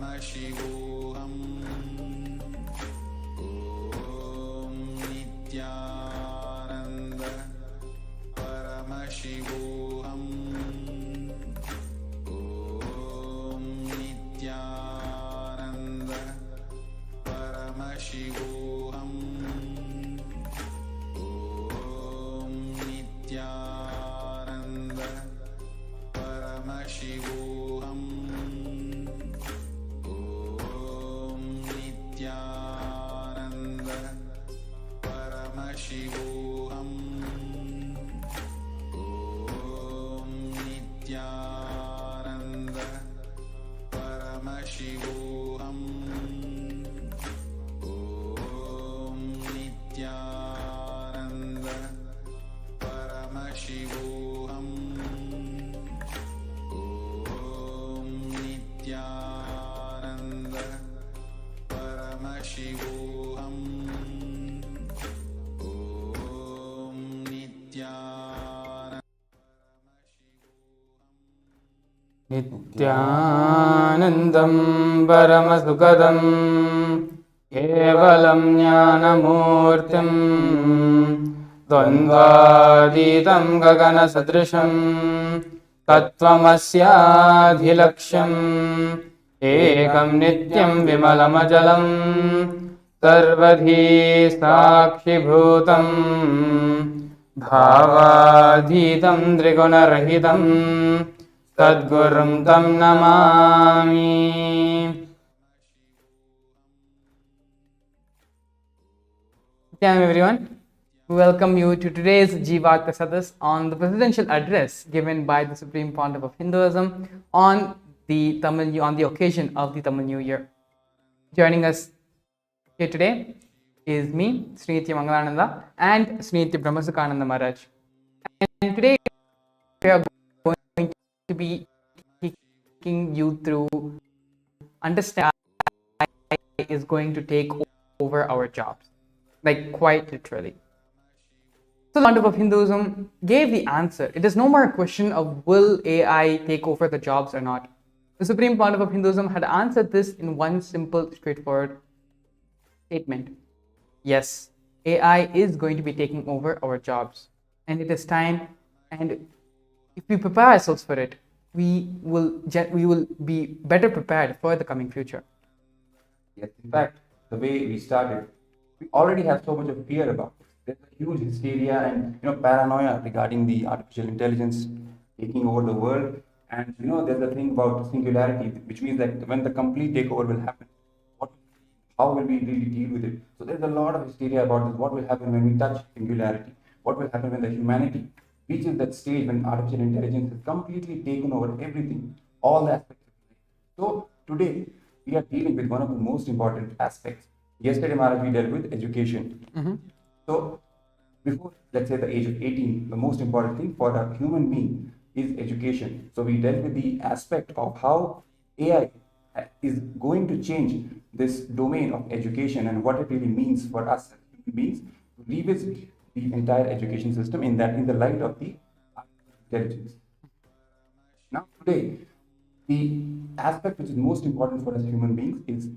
Paramashivoham. Om Nithyananda. Paramashivoham. Om Nithyananda. Paramashivoham. Om Nithyananda. Paramashivoham. Om Nithyananda. Paramashivoham. Om Nithyananda. Paramashivoham. Om Nithyananda. Paramashivoham. Om Nithyananda. Paramashivoham. Om Nithyananda. Nithyanandam Paramasukadam Kevalam Jnanamurtim Dvandvaditam Gagana Sadrisham Tattvamasyaadhilaksham Ekam Nityam Vimalamajalam Sarvadhi Sakshibhutam Bhavadhitam Trigunarahitam Sadgurum Tam Namami. Welcome everyone. We welcome you to today's Jivartha Sadas on the presidential address given by the Supreme Pontiff of Hinduism on the occasion of the Tamil New Year. Joining us here today is me, Sri Nithyananda, and Sri Brahmasukananda Maharaj. And today we are going to be taking you through understanding AI is going to take over our jobs, like quite literally. So the Pontiff of Hinduism gave the answer. It is no more a question of will AI take over the jobs or not. The Supreme Pontiff of Hinduism had answered this in one simple, straightforward statement. Yes, AI is going to be taking over our jobs, and it is time. And if we prepare ourselves for it, we will be better prepared for the coming future. Yes, in fact, the way we started, we already have so much of fear about it. There's a huge hysteria and paranoia regarding the artificial intelligence taking over the world. And there's a thing about singularity, which means that when the complete takeover will happen, how will we really deal with it? So there's a lot of hysteria about this. What will happen when we touch singularity? What will happen when the humanity reaches that stage when artificial intelligence has completely taken over everything, all the aspects of life? So today we are dealing with one of the most important aspects. Yesterday, Maharaj, we dealt with education. So before, let's say, the age of 18, the most important thing for a human being is education. So we dealt with the aspect of how AI is going to change this domain of education and what it really means for us as human beings to revisit the entire education system in the light of the artificial intelligence. Now today, the aspect which is most important for us human beings is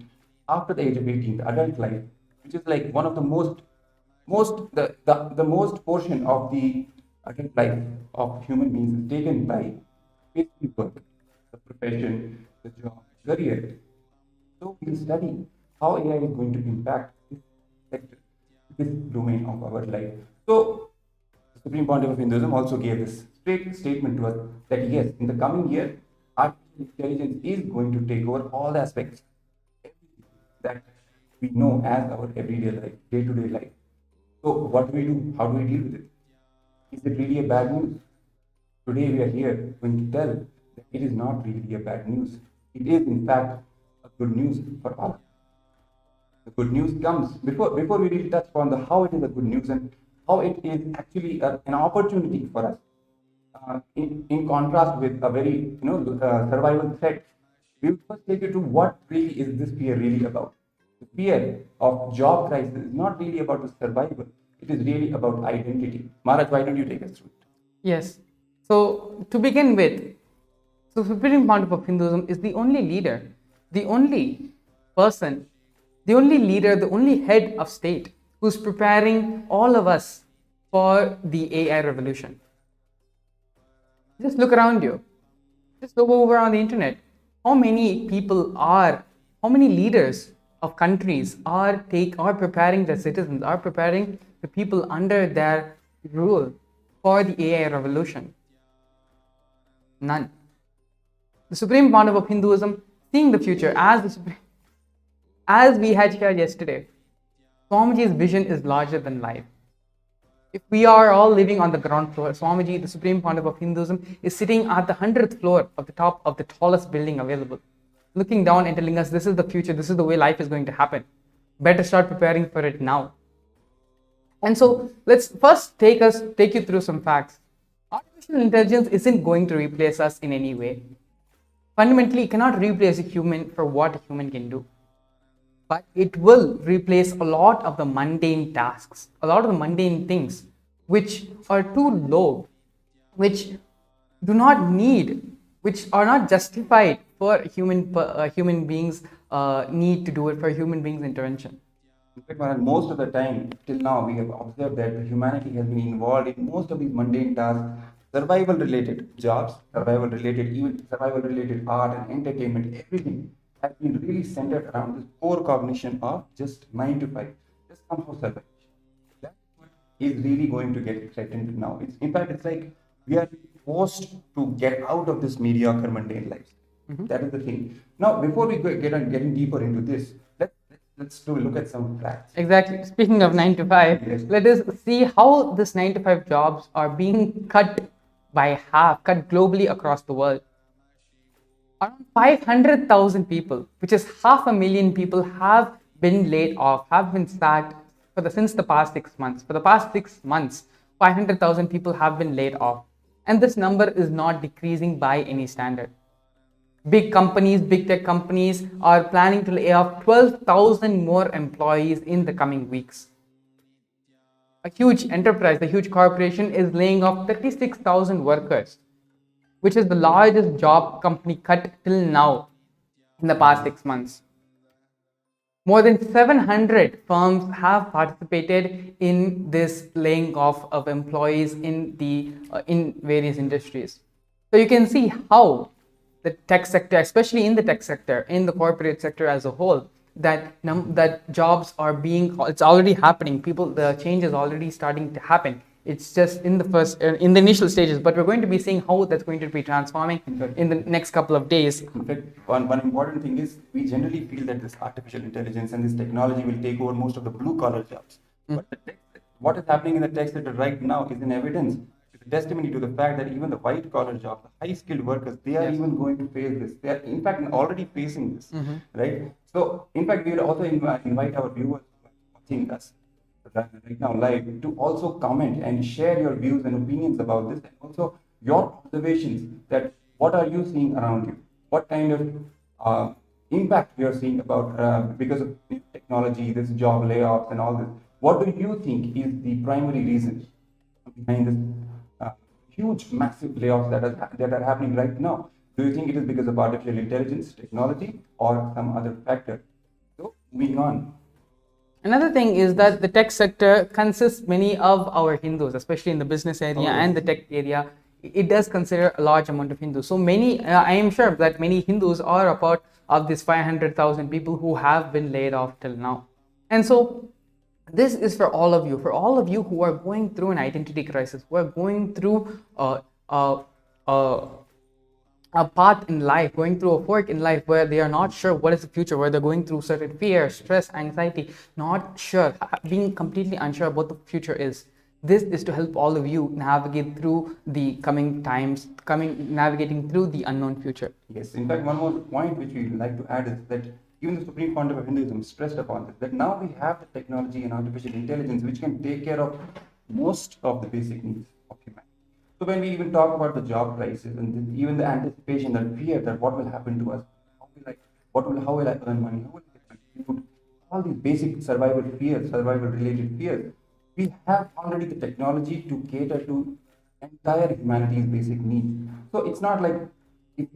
after the age of 18, the adult life, which is like one of the most portion of the adult life of human beings is taken by basically work, the profession, the job, career. So we study how AI is going to impact this sector, this domain of our life. So the Supreme Pontiff of Hinduism also gave this straight statement to us that yes, in the coming year, artificial intelligence is going to take over all aspects that we know as our everyday life, day-to-day life. So what do we do? How do we deal with it? Is it really a bad news? Today we are here going to tell that it is not really a bad news. It is in fact a good news for all. The good news comes before we really touch upon the how it is a good news and how it is actually an opportunity for us. In contrast with a very survival threat, we will first take you to what really is this fear really about. The fear of job crisis is not really about the survival. It is really about identity. Maharaj, why don't you take us through it? Yes. So to begin with, Supreme Pontiff of Hinduism is the only leader the only person, the only leader, the only head of state who's preparing all of us for the AI revolution. Just look around you. Just look over on the internet. How many people are, how many leaders of countries are preparing their citizens, are preparing the people under their rule for the AI revolution? None. The supreme founder of Hinduism, seeing the future as we had shared yesterday, Swamiji's vision is larger than life. If we are all living on the ground floor, Swamiji, the supreme founder of Hinduism, is sitting at the 100th floor of the top of the tallest building available, looking down and telling us this is the future, this is the way life is going to happen. Better start preparing for it now. And so let's first take you through some facts. Artificial intelligence isn't going to replace us in any way. Fundamentally, it cannot replace a human for what a human can do. But it will replace a lot of the mundane tasks, a lot of the mundane things which are too low, which do not need, which are not justified for human beings need to do it, for human beings intervention. In fact, most of the time, till now, we have observed that humanity has been involved in most of these mundane tasks, survival-related jobs, survival-related art and entertainment, everything has been really centered around this core cognition of just 9 to 5, just somehow survive. That is really going to get threatened now. In fact, it's like we are forced to get out of this mediocre mundane life. That is the thing. Now, before we getting deeper into this, let's look at some facts. Exactly. Speaking of 9 to 5, yes. Let us see how this 9 to 5 jobs are being cut by half, cut globally across the world. Around 500,000 people, which is 500,000 people, have been laid off, have been sacked since the past 6 months. For the past 6 months, 500,000 people have been laid off. And this number is not decreasing by any standard. Big companies, big tech companies are planning to lay off 12,000 more employees in the coming weeks. A huge enterprise, a huge corporation is laying off 36,000 workers, which is the largest job company cut till now in the past 6 months. More than 700 firms have participated in this laying off of employees in various industries. So you can see how the tech sector, especially in the tech sector, in the corporate sector as a whole, that jobs are it's already happening. The change is already starting to happen. It's just in the initial stages, but we're going to be seeing how that's going to be transforming in the next couple of days. In fact, one important thing is we generally feel that this artificial intelligence and this technology will take over most of the blue collar jobs. But what is happening in the tech sector right now is an evidence, it's a testimony to the fact that even the white collar jobs, the high skilled workers, they are even going to face this. They are in fact already facing this, right? So in fact, we will also invite our viewers watching us right now live to also comment and share your views and opinions about this, and also your observations that what are you seeing around you, what kind of impact you are seeing about because of technology, this job layoffs and all this. What do you think is the primary reason behind this huge massive layoffs that are happening right now? Do you think it is because of artificial intelligence, technology, or some other factor? So moving on. Another thing is that the tech sector consists many of our Hindus, especially in the business area and the tech area. It does consider a large amount of Hindus. So I am sure that many Hindus are a part of this 500,000 people who have been laid off till now. And so this is for all of you who are going through an identity crisis, who are going through a path in life, going through a fork in life where they are not sure what is the future, where they're going through certain fear, stress, anxiety, not sure, being completely unsure about the future is. This is to help all of you navigate through the coming times, navigating through the unknown future. Yes, in fact, one more point which we like to add is that even the Supreme Founder of Hinduism stressed upon this, that now we have the technology and artificial intelligence which can take care of most of the basic needs of humanity. So when we even talk about the job crisis and even the anticipation, that fear that what will happen to us, how will I earn money, how will I get my food, all these basic survival related fears, we have already the technology to cater to entire humanity's basic needs. So it's not like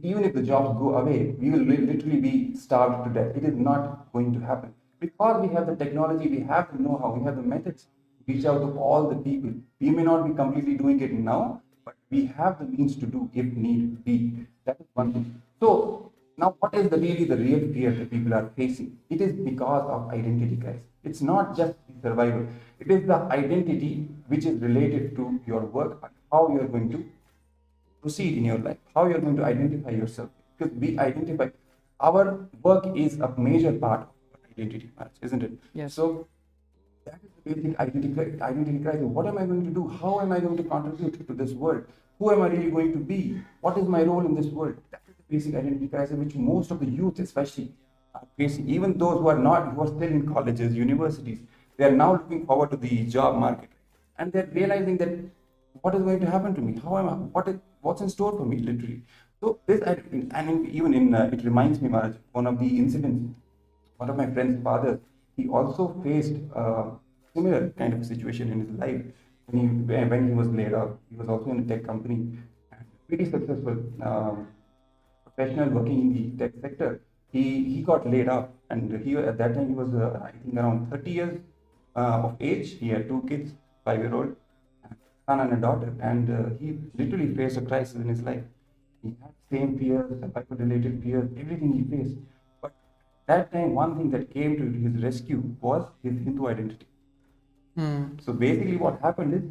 Even if the jobs go away, we will literally be starved to death. It is not going to happen because we have the technology, we have the know-how, we have the methods to reach out to all the people. We may not be completely doing it now, but we have the means to do if need be. That is one thing. So now, what is really the real fear that people are facing? It is because of identity crisis. It's not just survival. It is the identity which is related to your work and how you are going to proceed in your life, how you're going to identify yourself. Because we identify, our work is a major part of our identity match, isn't it? Yes. So that is the basic identity crisis. What am I going to do? How am I going to contribute to this world? Who am I really going to be? What is my role in this world? That is the basic identity crisis which most of the youth especially are facing. Even those who are still in colleges, universities, they are now looking forward to the job market. And they're realizing that what is going to happen to me? How am I? What's in store for me, literally? So this, it reminds me, Maharaj, one of the incidents. One of my friend's fathers, he also faced a similar kind of situation in his life when he was laid off. He was also in a tech company, and pretty successful professional working in the tech sector. He got laid off, and he at that time he was I think around 30 years of age. He had two kids, 5-year-old son and a daughter, and he literally faced a crisis in his life. He had same fears, survival-related fears, everything he faced. But that time, one thing that came to his rescue was his Hindu identity. So basically, what happened is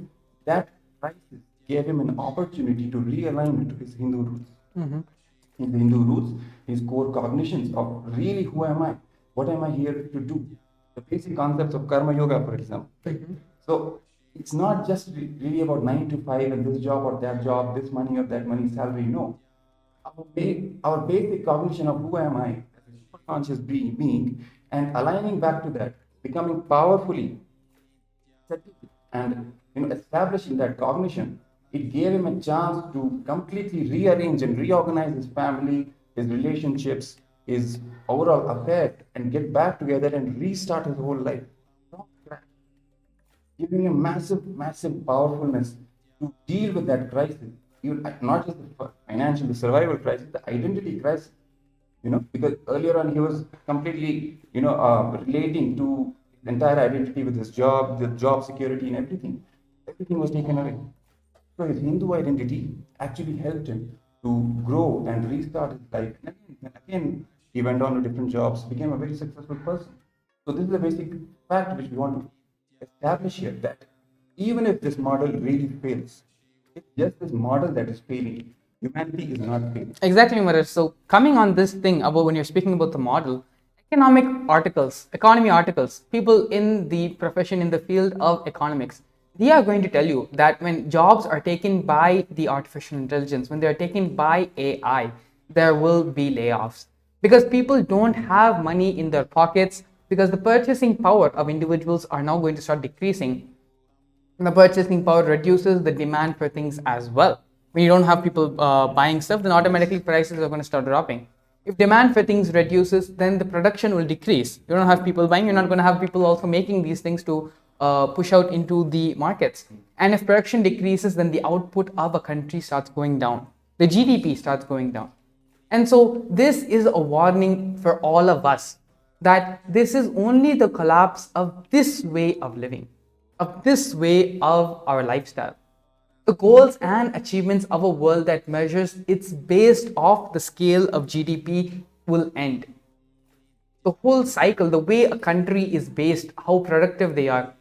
that crisis gave him an opportunity to realign to his Hindu roots. His Hindu roots, his core cognitions of really who am I? What am I here to do? The basic concepts of karma yoga, for example. So it's not just really about 9 to 5 and this job or that job, this money or that money salary. No. Our basic cognition of who am I as a superconscious being and aligning back to that, becoming powerfully and establishing that cognition, it gave him a chance to completely rearrange and reorganize his family, his relationships, his overall affairs, and get back together and restart his whole life from scratch, giving him massive powerfulness to deal with that crisis. Not just the financial, the survival crisis, the identity crisis. Because earlier on he was completely, relating to his entire identity with his job, the job security and everything. Everything was taken away. So his Hindu identity actually helped him to grow and restart his life. And again, he went on to different jobs, became a very successful person. So this is the basic fact which we want to establish here, that even if this model really fails, it's just this model that is failing. Humanity is not failing. Exactly, Maharaj. So coming on this thing about when you're speaking about the model, economy articles, people in the profession, in the field of economics, they are going to tell you that when jobs are taken by the artificial intelligence, when they are taken by AI, there will be layoffs. Because people don't have money in their pockets, because the purchasing power of individuals are now going to start decreasing. The purchasing power reduces the demand for things as well. When you don't have people buying stuff, then automatically prices are going to start dropping. If demand for things reduces, then the production will decrease. You don't have people buying, you're not going to have people also making these things to push out into the markets. And if production decreases, then the output of a country starts going down. The GDP starts going down. And so this is a warning for all of us that this is only the collapse of this way of living, of this way of our lifestyle. The goals and achievements of a world that measures it's based off the scale of GDP will end. The whole cycle, the way a country is based, how productive they are,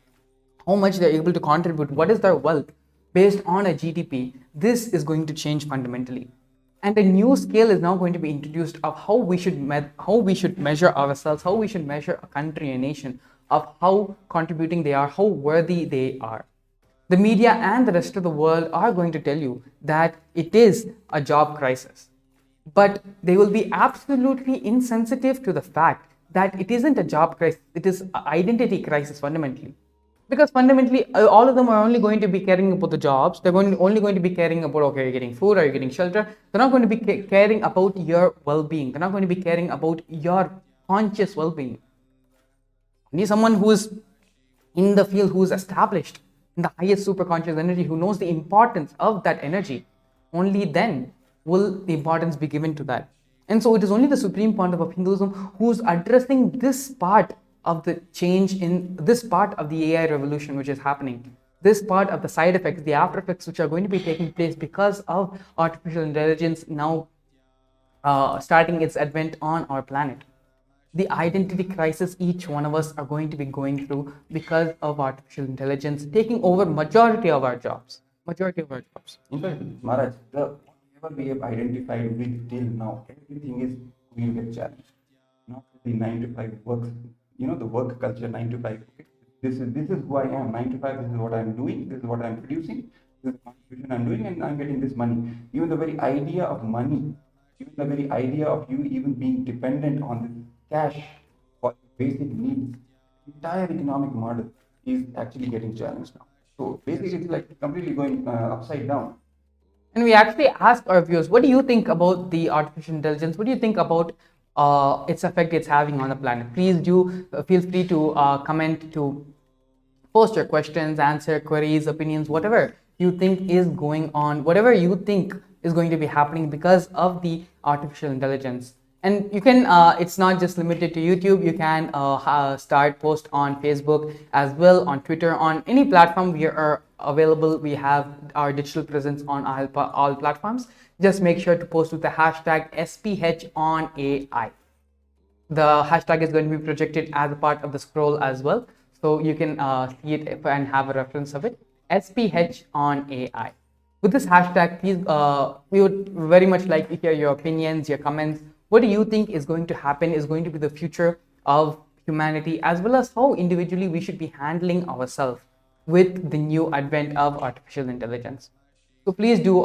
how much they're able to contribute, what is their wealth based on a GDP, this is going to change fundamentally. And a new scale is now going to be introduced of how we should measure ourselves, how we should measure a country, a nation, of how contributing they are, how worthy they are. The media and the rest of the world are going to tell you that it is a job crisis. But they will be absolutely insensitive to the fact that it isn't a job crisis, it is an identity crisis fundamentally. Because fundamentally, all of them are only going to be caring about the jobs. They're only going to be caring about, okay, you're getting food, are you getting shelter? They're not going to be caring about your well-being. They're not going to be caring about your conscious well-being. Only someone who is in the field, who is established in the highest superconscious energy, who knows the importance of that energy, only then will the importance be given to that? And so it is only the Supreme Pontiff of Hinduism who's addressing this part of the change in this part of the AI revolution which is happening. This part of the side effects, the after effects which are going to be taking place because of artificial intelligence now starting its advent on our planet. The identity crisis each one of us are going to be going through because of artificial intelligence taking over majority of our jobs. Majority of our jobs. In fact, Maharaj, whatever we have identified with till now, everything is will get challenged. Not the 9 to 5 work, the work culture 9 to 5. Okay? This is who I am. 9 to 5. This is what I am doing. This is what I am producing. This is the contribution I am doing, and I am getting this money. Even the very idea of money, even the very idea of you even being dependent on this cash for basic needs, entire economic model is actually getting challenged now. So basically, it's like completely going upside down. And we actually ask our viewers, what do you think about the artificial intelligence? What do you think about its effect it's having on the planet? Please do feel free to comment, to post your questions, answer queries, opinions, whatever you think is going on, whatever you think is going to be happening because of the artificial intelligence. And you can, it's not just limited to YouTube, you can start post on Facebook as well, on Twitter, on any platform we are available. We have our digital presence on all platforms. Just make sure to post with the hashtag SPHOnAI. The hashtag is going to be projected as a part of the scroll as well. So you can see it and have a reference of it. SPHOnAI. With this hashtag, please, we would very much like to hear your opinions, your comments. What do you think is going to happen, is going to be the future of humanity, as well as how individually we should be handling ourselves with the new advent of artificial intelligence? So please do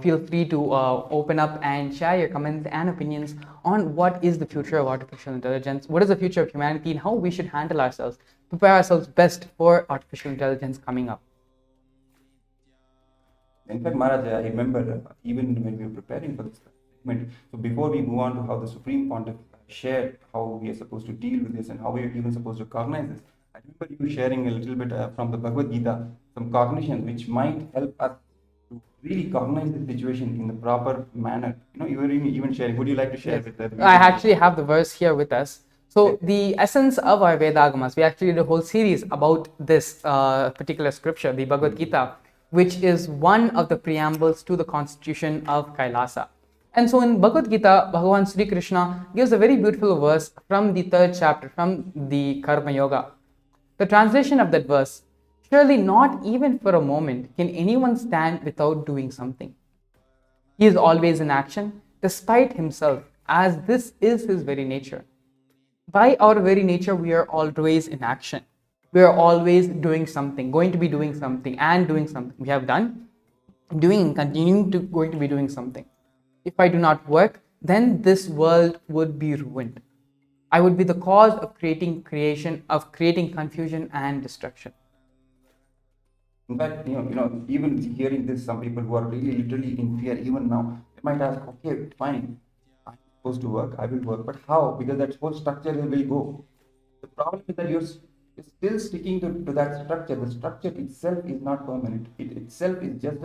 feel free to open up and share your comments and opinions on what is the future of artificial intelligence, what is the future of humanity, and how we should handle ourselves, prepare ourselves best for artificial intelligence coming up. In fact, Maharaj, I remember even when we were preparing for this segment, so before we move on to how the Supreme Pontiff shared how we are supposed to deal with this and how we are even supposed to cognize this, I remember you sharing a little bit from the Bhagavad Gita, some cognitions which might help us to really cognize the situation in the proper manner. You were even sharing. Would you like to share with that? I actually have the verse here with us. So the essence of our Vedagamas, we actually did a whole series about this particular scripture, the Bhagavad Gita, which is one of the preambles to the constitution of KAILASA. And so in Bhagavad Gita, Bhagavan Sri Krishna gives a very beautiful verse from the 3rd chapter, from the Karma Yoga. The translation of that verse: surely not even for a moment can anyone stand without doing something. He is always in action, despite himself, as this is his very nature. By our very nature, we are always in action. We are always doing something, going to be doing something, and doing something. We have done, doing, continuing to going to be doing something. If I do not work, then this world would be ruined. I would be the cause of creating confusion and destruction. In fact, even hearing this, some people who are really literally in fear even now, they might ask, okay, fine, I'm supposed to work, I will work, but how? Because that whole structure will go. The problem is that you're still sticking to that structure. The structure itself is not permanent. It itself is just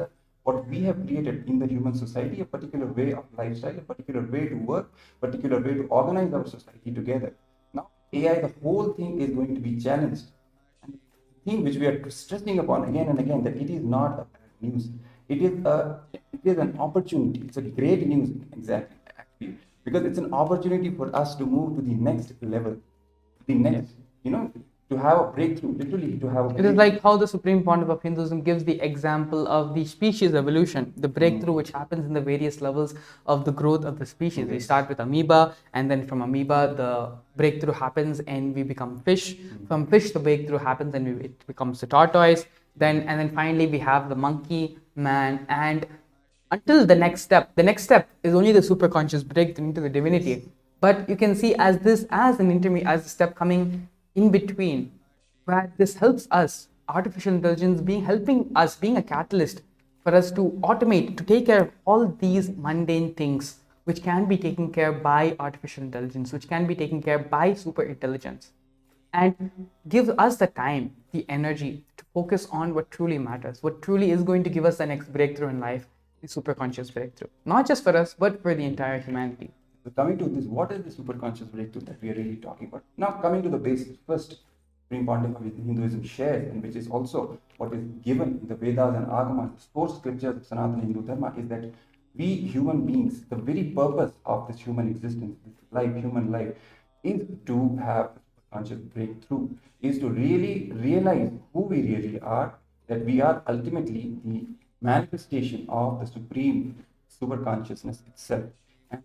what we have created in the human society, a particular way of lifestyle, a particular way to work, particular way to organize our society together. Now, AI, the whole thing is going to be challenged. And the thing which we are stressing upon again and again, that it is not a bad news. It is an opportunity. It's a great news, exactly, actually, because it's an opportunity for us to move to the next level, the next, to have a breakthrough, literally to have a breakthrough. It is like how the Supreme Pontiff of Hinduism gives the example of the species evolution, the breakthrough which happens in the various levels of the growth of the species. We start with amoeba, and then from amoeba, the breakthrough happens and we become fish. From fish, the breakthrough happens and it becomes a tortoise. And then finally, we have the monkey, man, and until the next step. The next step is only the superconscious breakthrough into the divinity. But you can see as a step coming in between, where this helps us, artificial intelligence helping us, being a catalyst for us to automate, to take care of all these mundane things which can be taken care by artificial intelligence, which can be taken care by super intelligence, and gives us the time, the energy to focus on what truly matters, what truly is going to give us the next breakthrough in life, the superconscious breakthrough, not just for us, but for the entire humanity. So coming to this, what is the superconscious breakthrough that we are really talking about? Now coming to the basics first, Supreme Pontiff of Hinduism shares, and which is also what is given in the Vedas and Agamas, the source scriptures of Sanatana Hindu Dharma, is that we human beings, the very purpose of this human existence, this life, human life, is to have conscious breakthrough, is to really realize who we really are, that we are ultimately the manifestation of the supreme super consciousness itself. And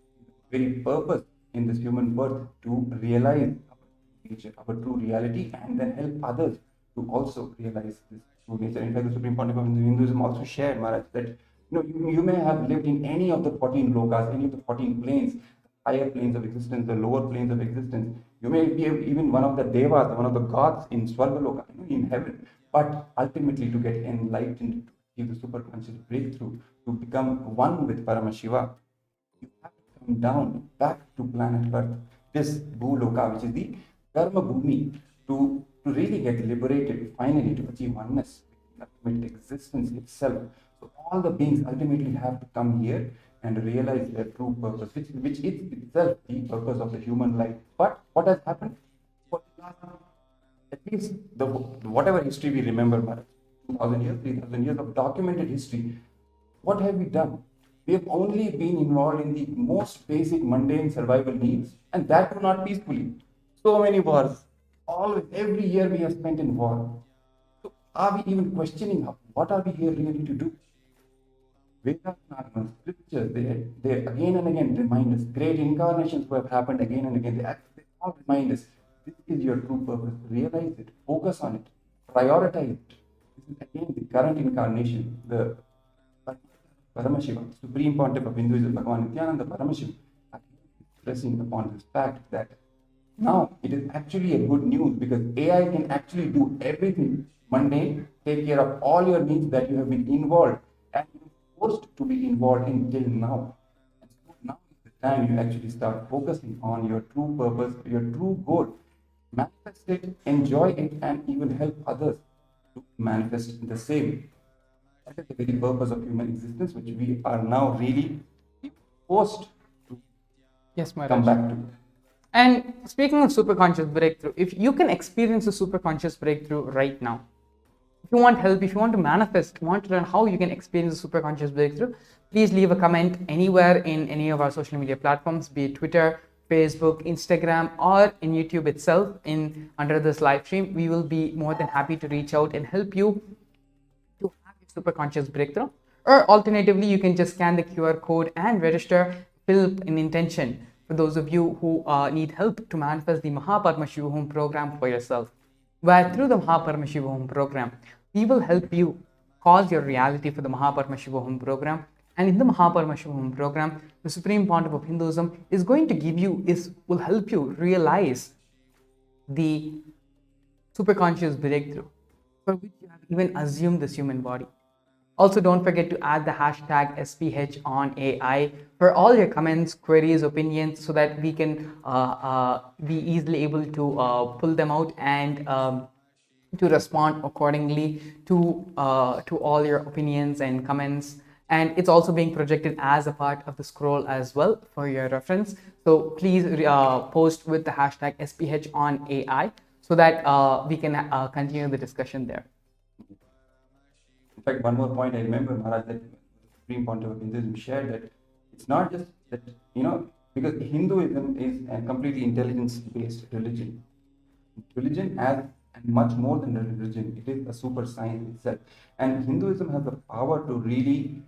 the very purpose in this human birth to realize our nature, our true reality, and then help others to also realize this true nature. In fact, the Supreme Pontiff of Hinduism also shared, Maharaj, that you may have lived in any of the 14 lokas, any of the 14 planes, higher planes of existence, the lower planes of existence. You may be even one of the devas, one of the gods in Swargaloka, in heaven. But ultimately, to get enlightened, to achieve the superconscious breakthrough, to become one with Paramashiva, you have to come down back to planet Earth, this Bhuloka, which is the Karma Bhumi, to really get liberated, finally, to achieve oneness with existence itself. So all the beings ultimately have to come here and realize their true purpose, which is itself the purpose of the human life. But what has happened? For the last, at least whatever history we remember, 2,000 years, 3,000 years of documented history, what have we done? We have only been involved in the most basic mundane survival needs, and that too not peacefully. So many wars. Every year we have spent in war. So are we even questioning what are we here really to do? Vedas and scriptures, they again and again remind us, great incarnations who have happened again and again, they all remind us, this is your true purpose. Realize it, focus on it, prioritize it. This is again the current incarnation, the Paramashivam, Supreme Pontiff of Hinduism, Bhagavan Nithyananda Paramashivam, stressing upon this fact that now it is actually a good news because AI can actually do everything mundane, take care of all your needs that you have been involved and forced to be involved in till now. And so now is the time you actually start focusing on your true purpose, your true goal. Manifest it, enjoy it, and even help others to manifest the same. That is the very purpose of human existence, which we are now really forced to come back to. And speaking of superconscious breakthrough, if you can experience a superconscious breakthrough right now, if you want help, if you want to manifest, want to learn how you can experience a superconscious breakthrough, please leave a comment anywhere in any of our social media platforms, be it Twitter, Facebook, Instagram, or in YouTube itself. Under this live stream, we will be more than happy to reach out and help you to have your superconscious breakthrough. Or alternatively, you can just scan the QR code and register, fill an intention for those of you who need help to manifest the Paramashivoham program for yourself. Where through the Paramashivoham program, we will help you cause your reality for the Paramashivoham program. And in the Paramashivoham program, the Supreme Pontiff of Hinduism will help you realize the superconscious breakthrough for which you have even assumed this human body. Also, don't forget to add the hashtag SPHOnAI for all your comments, queries, opinions, so that we can be easily able to pull them out and to respond accordingly to all your opinions and comments. And it's also being projected as a part of the scroll as well for your reference. So please post with the hashtag SPHOnAI so that we can continue the discussion there. In fact, one more point I remember, Maharaj, that the Supreme Pontiff of Hinduism shared that it's not just that, because Hinduism is a completely intelligence-based religion. Religion as and much more than a religion, it is a super science itself. And Hinduism has the power to really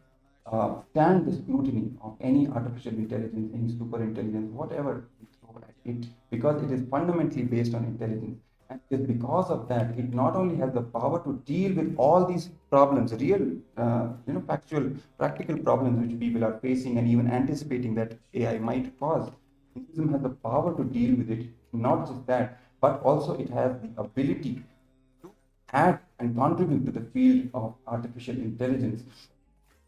stand the scrutiny of any artificial intelligence, any super intelligence, whatever we throw at it, because it is fundamentally based on intelligence. And it's because of that, it not only has the power to deal with all these problems, real, factual, practical problems which people are facing and even anticipating that AI might cause. Hinduism has the power to deal with it. Not just that, but also it has the ability to add and contribute to the field of artificial intelligence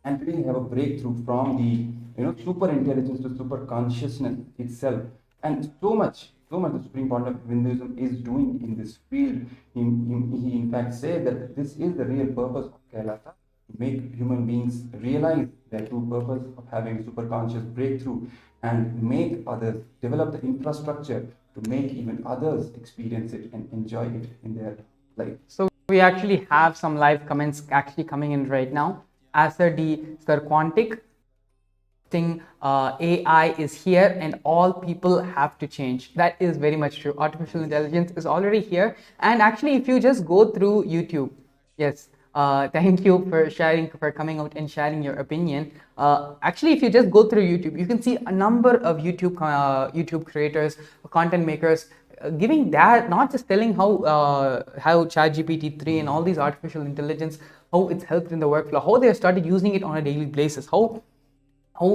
and really have a breakthrough from the super intelligence to super consciousness itself. And so much the Supreme Pontiff of Hinduism is doing in this field. He in fact said that this is the real purpose of KAILASA, make human beings realize their true purpose of having a superconscious breakthrough and make others develop the infrastructure to make even others experience it and enjoy it in their life. So we actually have some live comments actually coming in right now. As D. Sir Quantic thing, AI is here and all people have to change. That is very much true. Artificial intelligence is already here, and actually if you just go through YouTube, yes, thank you for sharing, for coming out and sharing your opinion. Actually if you just go through YouTube, you can see a number of YouTube creators, content makers, giving that, not just telling how ChatGPT 3 and all these artificial intelligence, how it's helped in the workflow, how they have started using it on a daily basis, how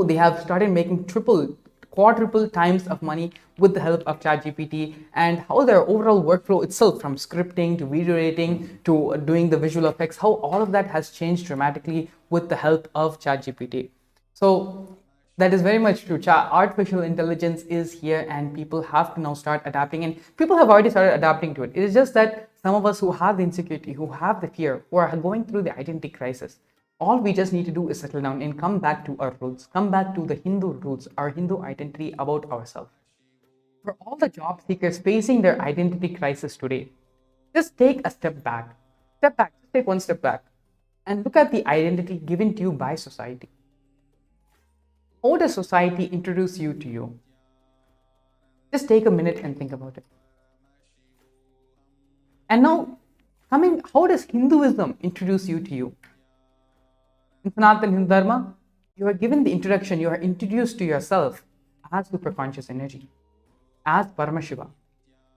they have started making triple, quadruple times of money with the help of ChatGPT, and how their overall workflow itself, from scripting to video editing to doing the visual effects, how all of that has changed dramatically with the help of ChatGPT. So that is very much true. Artificial intelligence is here and people have to now start adapting, and people have already started adapting to it. It is just that some of us who have the insecurity, who have the fear, who are going through the identity crisis, all we just need to do is settle down and come back to our roots, come back to the Hindu roots, our Hindu identity about ourselves. For all the job seekers facing their identity crisis today, just take a step back. Step back, just take one step back and look at the identity given to you by society. How does society introduce you to you? Just take a minute and think about it. And now, how does Hinduism introduce you to you? In Sanatana Hindu Dharma, you are given the introduction, you are introduced to yourself as superconscious energy, as Paramashiva,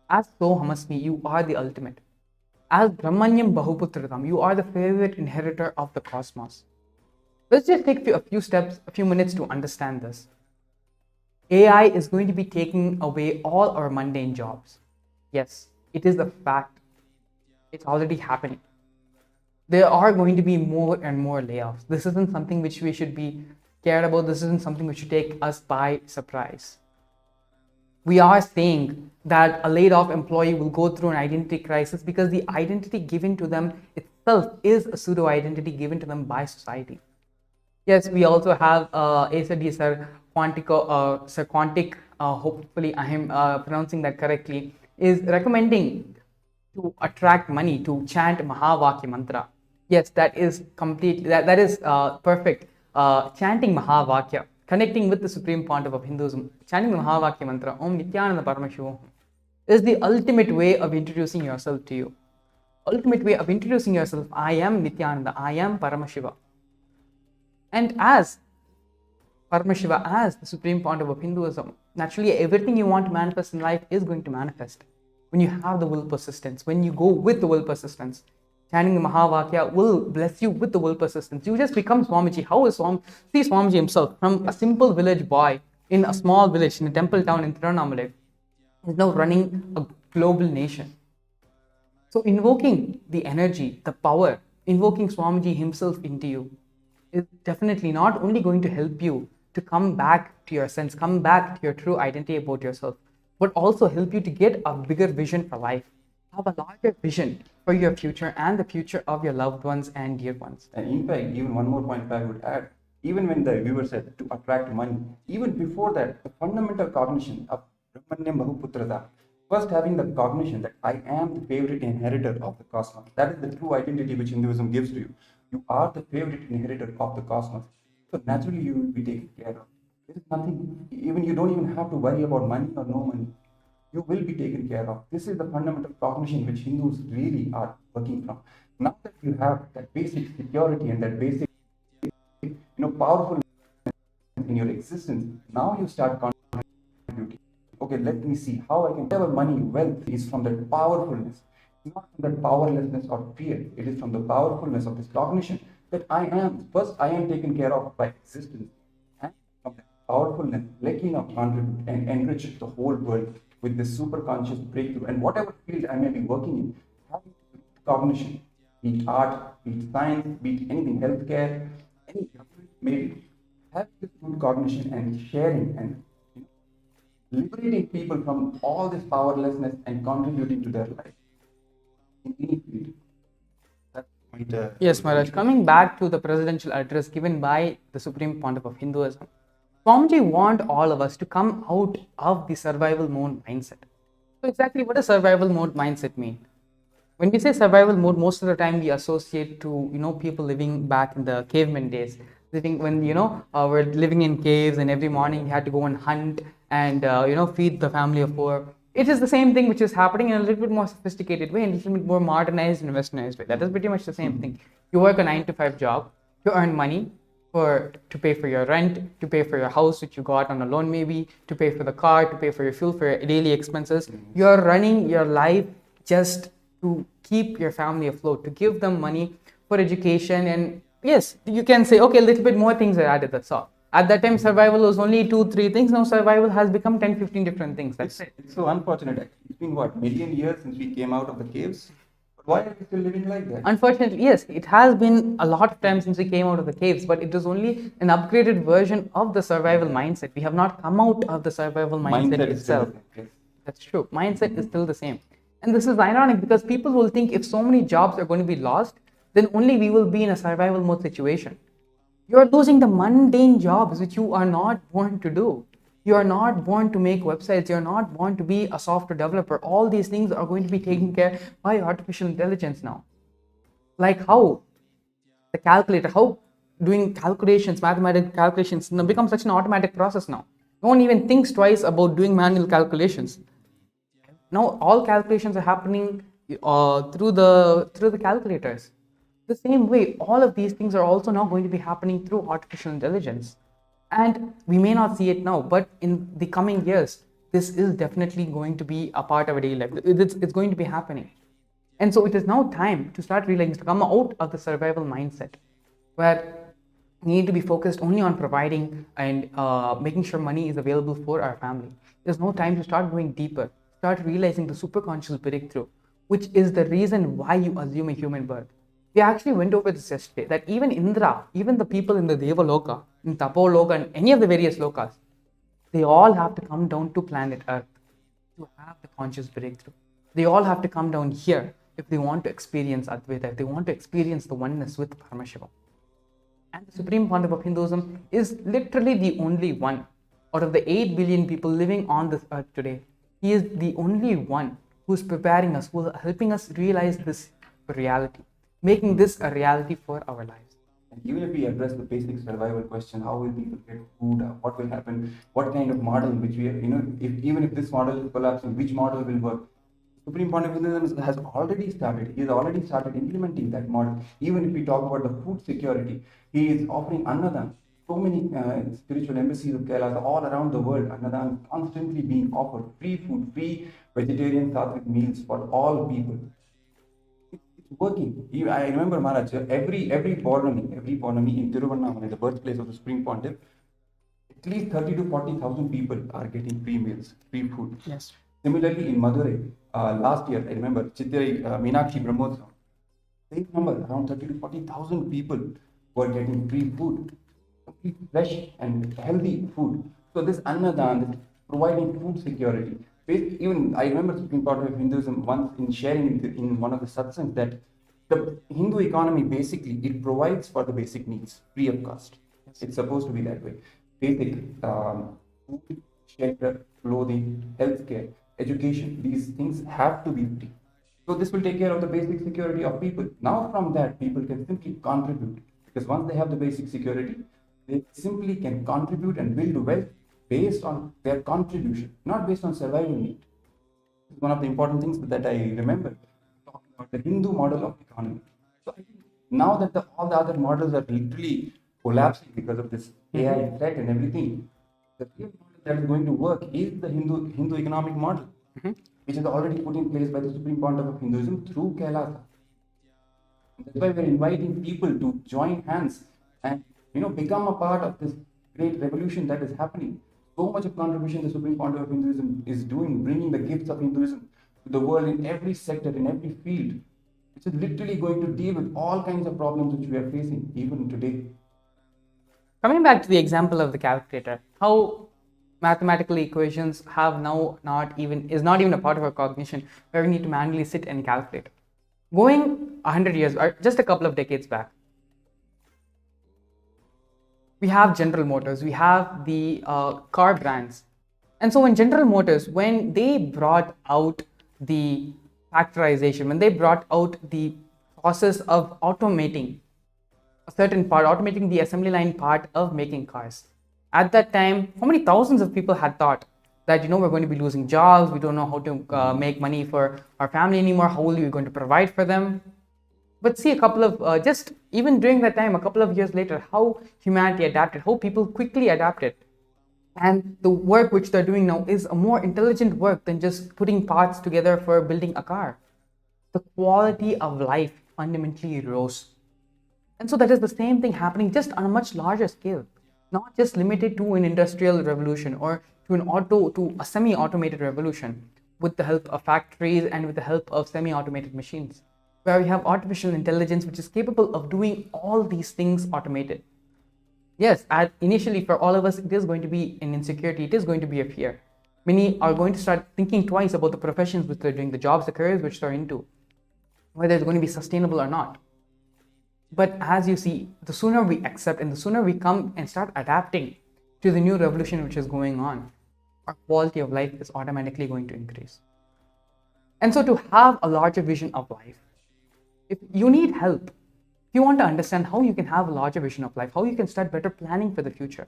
as Sohamasmi, you are the ultimate, as Brahmanyam Bahuputratam, you are the favorite inheritor of the cosmos. Let's just take a few minutes to understand this. AI is going to be taking away all our mundane jobs. Yes, it is a fact. It's already happening. There are going to be more and more layoffs. This isn't something which we should be scared about. This isn't something which should take us by surprise. We are saying that a laid off employee will go through an identity crisis because the identity given to them itself is a pseudo identity given to them by society. Yes, we also have ASD Sir Quantic, hopefully I am pronouncing that correctly, is recommending to attract money to chant Mahavakya mantra. Yes, that is completely, that is perfect. Chanting Mahavakya, connecting with the Supreme Pontiff of Hinduism, chanting the Mahavakya mantra, Om Nithyananda Paramashivoham, is the ultimate way of introducing yourself to you. Ultimate way of introducing yourself, I am Nithyananda, I am Paramashiva. And as Paramashiva, as the Supreme Pontiff of Hinduism, naturally everything you want to manifest in life is going to manifest. When you have the will persistence, when you go with the will persistence, chanting the Mahavakya will bless you with the will persistence. You just become Swamiji. How is See Swamiji himself, from a simple village boy in a small village in a temple town in Tirunelveli, is now running a global nation. So invoking the energy, the power, invoking Swamiji himself into you is definitely not only going to help you to come back to your sense, come back to your true identity about yourself, but also help you to get a bigger vision for life, have a larger vision for your future and the future of your loved ones and dear ones. And in fact, even one more point I would add, even when the viewer said to attract money, even before that, the fundamental cognition of Brahmanyam Bahuputrata, first having the cognition that I am the favorite inheritor of the cosmos. That is the true identity which Hinduism gives to you. You are the favorite inheritor of the cosmos. So naturally you will be taken care of. There is nothing, even you don't even have to worry about money or no money. You will be taken care of. This is the fundamental cognition which Hindus really are working from. Now that you have that basic security and that basic, powerfulness in your existence, now you start contributing. Okay, let me see how I can. Whatever money, wealth is from that powerfulness, not from that powerlessness or fear. It is from the powerfulness of this cognition that I am taken care of by existence, and from that powerfulness, let me now contribute and enrich the whole world with this super conscious breakthrough. And whatever field I may be working in, having cognition, be it art, be it science, be it anything, healthcare, any maybe, having this good cognition and sharing and liberating people from all this powerlessness and contributing to their life in any field. That's Yes, Maharaj. Coming back to the presidential address given by the Supreme Pontiff of Hinduism, Swamiji want all of us to come out of the survival mode mindset. So exactly what does survival mode mindset mean? When we say survival mode, most of the time we associate to people living back in the caveman days, living when we're living in caves and every morning you had to go and hunt and feed the family of four. It is the same thing which is happening in a little bit more sophisticated way and a little bit more modernized and westernized way. That is pretty much the same thing. You work a 9 to 5 job to earn money to pay for your rent, to pay for your house which you got on a loan maybe, to pay for the car, to pay for your fuel, for your daily expenses. You're running your life just to keep your family afloat, to give them money for education. And yes, you can say, okay, a little bit more things are added, that's all. At that time, survival was only 2-3 things. Now survival has become 10-15 different things. That's it. It's so unfortunate. Actually. It's been what, million years since we came out of the caves? But why are we still living like that? Unfortunately, yes, it has been a lot of time since we came out of the caves, but it is only an upgraded version of the survival mindset. We have not come out of the survival mindset itself. Yes. That's true. Mindset is still the same. And this is ironic because people will think if so many jobs are going to be lost, then only we will be in a survival mode situation. You are losing the mundane jobs which you are not born to do. You are not born to make websites. You are not born to be a software developer. All these things are going to be taken care by artificial intelligence now. Like how the calculator, how doing calculations, mathematical calculations now becomes such an automatic process now. No one even thinks twice about doing manual calculations. Now all calculations are happening through the calculators. The same way, all of these things are also now going to be happening through artificial intelligence. And we may not see it now, but in the coming years, this is definitely going to be a part of our daily life. It's going to be happening. And so it is now time to start realizing, to come out of the survival mindset, where we need to be focused only on providing and making sure money is available for our family. There's no time to start going deeper, start realizing the superconscious breakthrough, which is the reason why you assume a human birth. We actually went over this yesterday, that even Indra, even the people in the Deva Loka, in Tapo Loka, and any of the various lokas, they all have to come down to planet Earth to have the conscious breakthrough. They all have to come down here if they want to experience Advaita, if they want to experience the oneness with Paramashivam. And the Supreme Pontiff of Hinduism is literally the only one out of the 8 billion people living on this earth today. He is the only one who is preparing us, who is helping us realize this reality, making this a reality for our lives. And even if we address the basic survival question, how will people get food? What will happen? What kind of model which we are, even if this model is collapsing, which model will work? Supreme Pontiff of Hinduism has already started. He has already started implementing that model. Even if we talk about the food security, he is offering Annadan. So many spiritual embassies of KAILASA all around the world, Annadan constantly being offered free food, free vegetarian sattvic meals for all people. Working. I remember Maharaj, every Purnami in Tiruvannamalai, the birthplace of the Supreme Pontiff, at least 30 to 40,000 people are getting free meals, free food. Yes. Similarly, in Madurai, last year, I remember, Chittirai Meenakshi Brahmotsavam, same number, around 30 to 40,000 people were getting free food, fresh and healthy food. So this Annadan, this providing food security. Even I remember Supreme Pontiff of Hinduism once in sharing in one of the satsangs that the Hindu economy basically, it provides for the basic needs free of cost. It's supposed to be that way. Basic food, shelter, clothing, healthcare, education, these things have to be free. So this will take care of the basic security of people. Now from that, people can simply contribute, because once they have the basic security, they simply can contribute and build wealth based on their contribution, not based on survival need. It's one of the important things that I remember talking about the Hindu model of economy. So I think now that all the other models are literally collapsing because of this AI threat and everything, the real model that is going to work is the Hindu economic model, which is already put in place by the Supreme Pontiff of Hinduism through KAILASA. That's why we're inviting people to join hands and become a part of this great revolution that is happening. So much of contribution the Supreme Pontiff of Hinduism is doing, bringing the gifts of Hinduism to the world in every sector, in every field, which is literally going to deal with all kinds of problems which we are facing even today. Coming back to the example of the calculator, how mathematical equations have is not even a part of our cognition, where we need to manually sit and calculate. Going 100 years, or just a couple of decades back, we have General Motors, we have the car brands. And so when General Motors, when they brought out the factorization, when they brought out the process of automating a certain part, automating the assembly line part of making cars, at that time, how many thousands of people had thought that, we're going to be losing jobs, we don't know how to make money for our family anymore, how are we going to provide for them? But see, a couple of, just even during that time, a couple of years later, how humanity adapted, how people quickly adapted. And the work which they're doing now is a more intelligent work than just putting parts together for building a car. The quality of life fundamentally rose. And so that is the same thing happening just on a much larger scale, not just limited to an industrial revolution or to a semi-automated revolution with the help of factories and with the help of semi-automated machines, where we have artificial intelligence which is capable of doing all these things automated. Yes, initially for all of us, it is going to be an insecurity, it is going to be a fear. Many are going to start thinking twice about the professions which they're doing, the jobs, the careers which they're into, whether it's going to be sustainable or not. But as you see, the sooner we accept and the sooner we come and start adapting to the new revolution which is going on, our quality of life is automatically going to increase. And so to have a larger vision of life, if you need help, if you want to understand how you can have a larger vision of life, how you can start better planning for the future,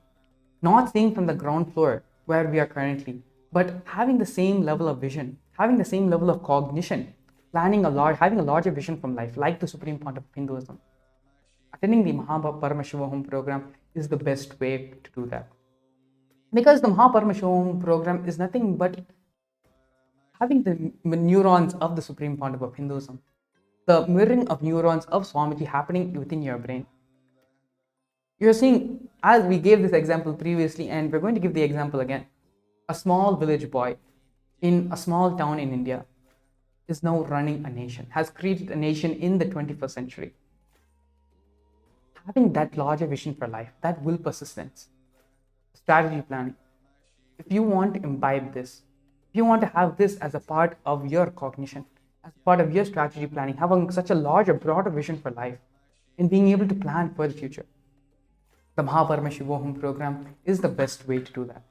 not seeing from the ground floor where we are currently, but having the same level of vision, having the same level of cognition, having a larger vision from life, like the Supreme Pontiff of Hinduism. Attending the Paramashivoham program is the best way to do that. Because the Paramashivoham program is nothing but having the neurons of the Supreme Pontiff of Hinduism, the mirroring of neurons of Swamiji happening within your brain. You're seeing, as we gave this example previously, and we're going to give the example again, a small village boy in a small town in India is now running a nation, has created a nation in the 21st century. Having that larger vision for life, that will persistence, strategy planning. If you want to imbibe this, if you want to have this as a part of your cognition, as part of your strategy planning, having such a larger, broader vision for life, and being able to plan for the future, the Paramashivoham program is the best way to do that.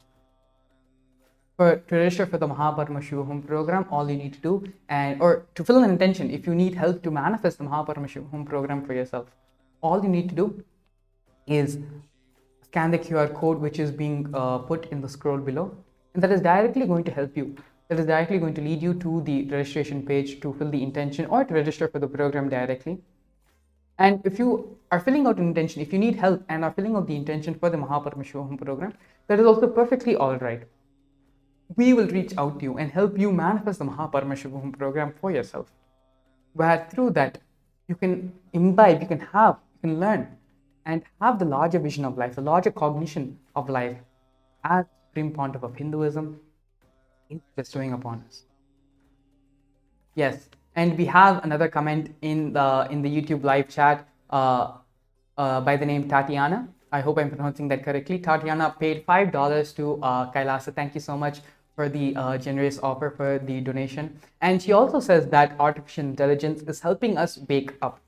To register for the Paramashivoham program, all you need to do, or to fill an intention, if you need help to manifest the Paramashivoham program for yourself, all you need to do is scan the QR code which is being put in the scroll below, and that is directly going to help you. That is directly going to lead you to the registration page to fill the intention or to register for the program directly. And if you are filling out an intention, if you need help and are filling out the intention for the Paramashivoham program, that is also perfectly all right. We will reach out to you and help you manifest the Paramashivoham program for yourself, where through that you can imbibe, you can learn and have the larger vision of life, the larger cognition of life as Supreme Pontiff of Hinduism is bestowing upon us. Yes, and we have another comment in the YouTube live chat by the name Tatiana. I hope I'm pronouncing that correctly. Tatiana paid $5 to KAILASA. Thank you so much for the generous offer for the donation. And she also says that artificial intelligence is helping us wake up.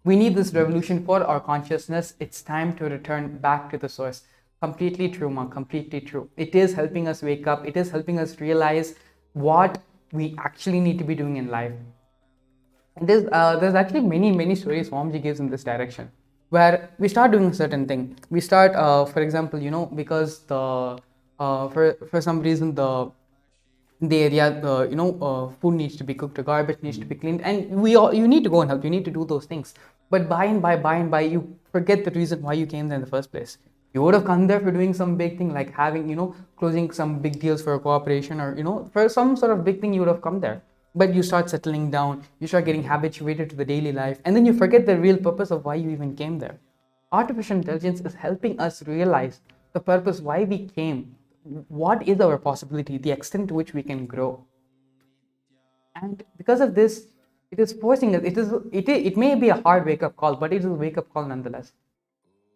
We need this revolution for our consciousness. It's time to return back to the source. Completely true, Ma, completely true. It is helping us wake up. It is helping us realize what we actually need to be doing in life. And there's actually many stories Swamiji gives in this direction, where we start doing a certain thing. We start, for example, because for some reason the area, food needs to be cooked, or garbage needs to be cleaned, and you need to go and help. You need to do those things. But by and by, you forget the reason why you came there in the first place. You would have come there for doing some big thing, like having, closing some big deals for a cooperation, or, for some sort of big thing, you would have come there. But you start settling down, you start getting habituated to the daily life, and then you forget the real purpose of why you even came there. Artificial intelligence is helping us realize the purpose why we came. What is our possibility, the extent to which we can grow. And because of this, it is forcing us, it may be a hard wake-up call, but it is a wake-up call nonetheless.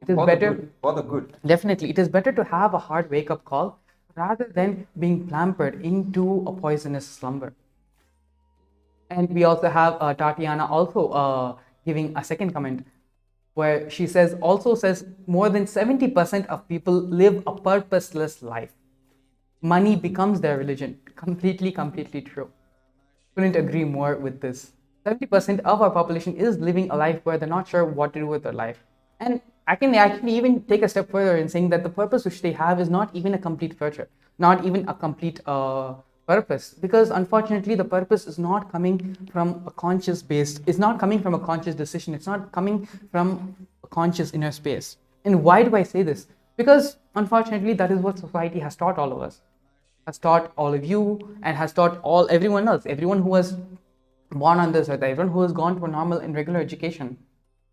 It is better for the good. Definitely, it is better to have a hard wake-up call rather than being pampered into a poisonous slumber. And we also have Tatiana also giving a second comment where she says more than 70% of people live a purposeless life. Money becomes their religion. Completely true. Couldn't agree more with this. 70% of our population is living a life where they're not sure what to do with their life. And I can actually even take a step further in saying that the purpose which they have is not even a complete future, not even a complete purpose, because unfortunately the purpose is not coming from a conscious based, it's not coming from a conscious decision, it's not coming from a conscious inner space. And why do I say this? Because unfortunately that is what society has taught all of us, has taught all of you, and has taught everyone else, everyone who was born on this earth, everyone who has gone to a normal and regular education.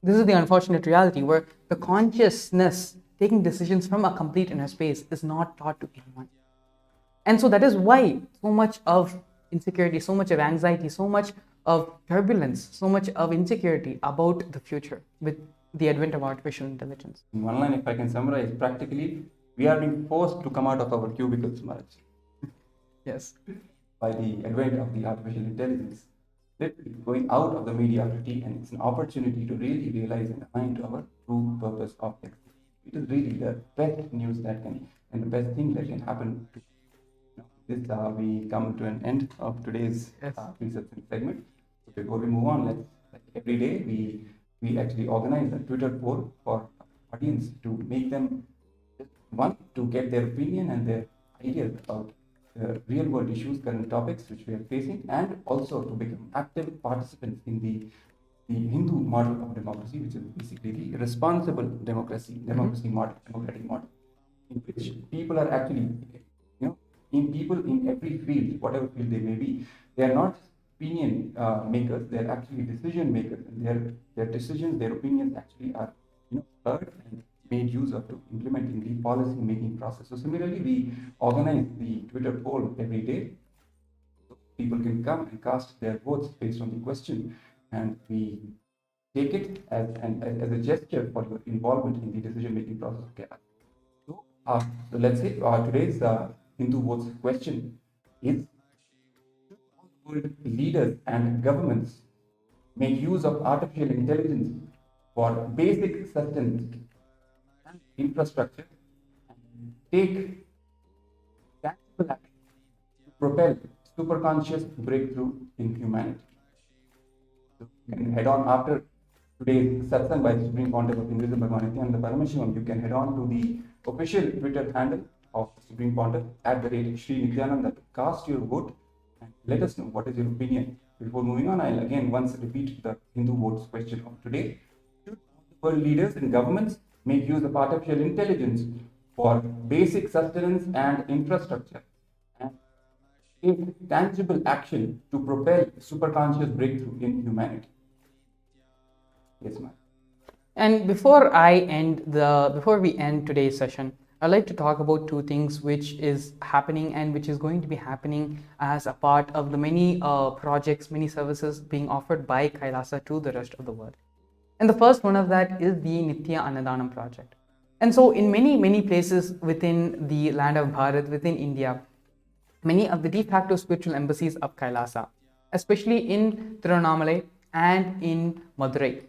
This is the unfortunate reality where the consciousness taking decisions from a complete inner space is not taught to anyone. And so that is why so much of insecurity, so much of anxiety, so much of turbulence, so much of insecurity about the future with the advent of artificial intelligence. In one line, if I can summarize, practically, we are being forced to come out of our cubicles, Maharaj. Yes. By the advent of the artificial intelligence. Literally going out of the mediocrity, and it's an opportunity to really realize and align to our true purpose of existence. It is really the best news that can, and the best thing that can happen to this. We come to an end of today's research segment. So before we move on, let's, like every day, we actually organize a Twitter poll for our audience to make them one to get their opinion and their ideas about real world issues, current topics which we are facing, and also to become active participants in the Hindu model of democracy, which is basically the responsible democracy model, democratic model, in which people are actually, people in every field, whatever field they may be, they are not opinion makers, they are actually decision makers, and their decisions, their opinions actually are heard and made use of to implementing the policy making process. So similarly, we organize the Twitter poll every day. So people can come and cast their votes based on the question, and we take it as a gesture for your involvement in the decision making process. Okay. So let's say today's Hindu votes question is: should all world leaders and governments make use of artificial intelligence for basic sustenance and infrastructure, and take tangible action to propel superconscious breakthrough in humanity? So you can head on after today's satsang by the Supreme Pontiff of Hinduism, Bhagavan Nithyananda Paramashivoham. You can head on to the official Twitter handle of the Supreme Pontiff @Shri Nithyananda to cast your vote and let us know what is your opinion. Before moving on, I'll again once repeat the Hindu votes question of today. Should world leaders and governments make use of artificial intelligence for basic sustenance and infrastructure, and take tangible action to propel superconscious breakthrough in humanity? Yes, ma'am. And before we end today's session, I'd like to talk about two things which is happening and which is going to be happening as a part of the many projects, many services being offered by KAILASA to the rest of the world. And the first one of that is the Nithyananda project. And so in many places within the land of Bharat, within India, many of the de facto spiritual embassies of KAILASA, especially in Tirunnamalai and in Madurai,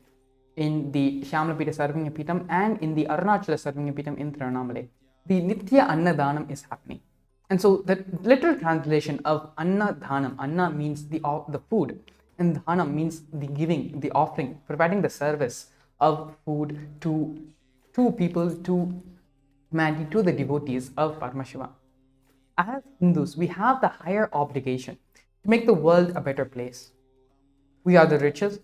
in the Shyamalapita Sarvanyapitam and in the Arunachala Sarvanyapitam in Tirunnamalai, the Nithya Annadanam is happening. And so the literal translation of Annadhanam, Anna means the food, and Dhanam means the giving, the offering, providing the service of food to people, to humanity, to the devotees of Paramashivam. As Hindus, we have the higher obligation to make the world a better place. We are the richest,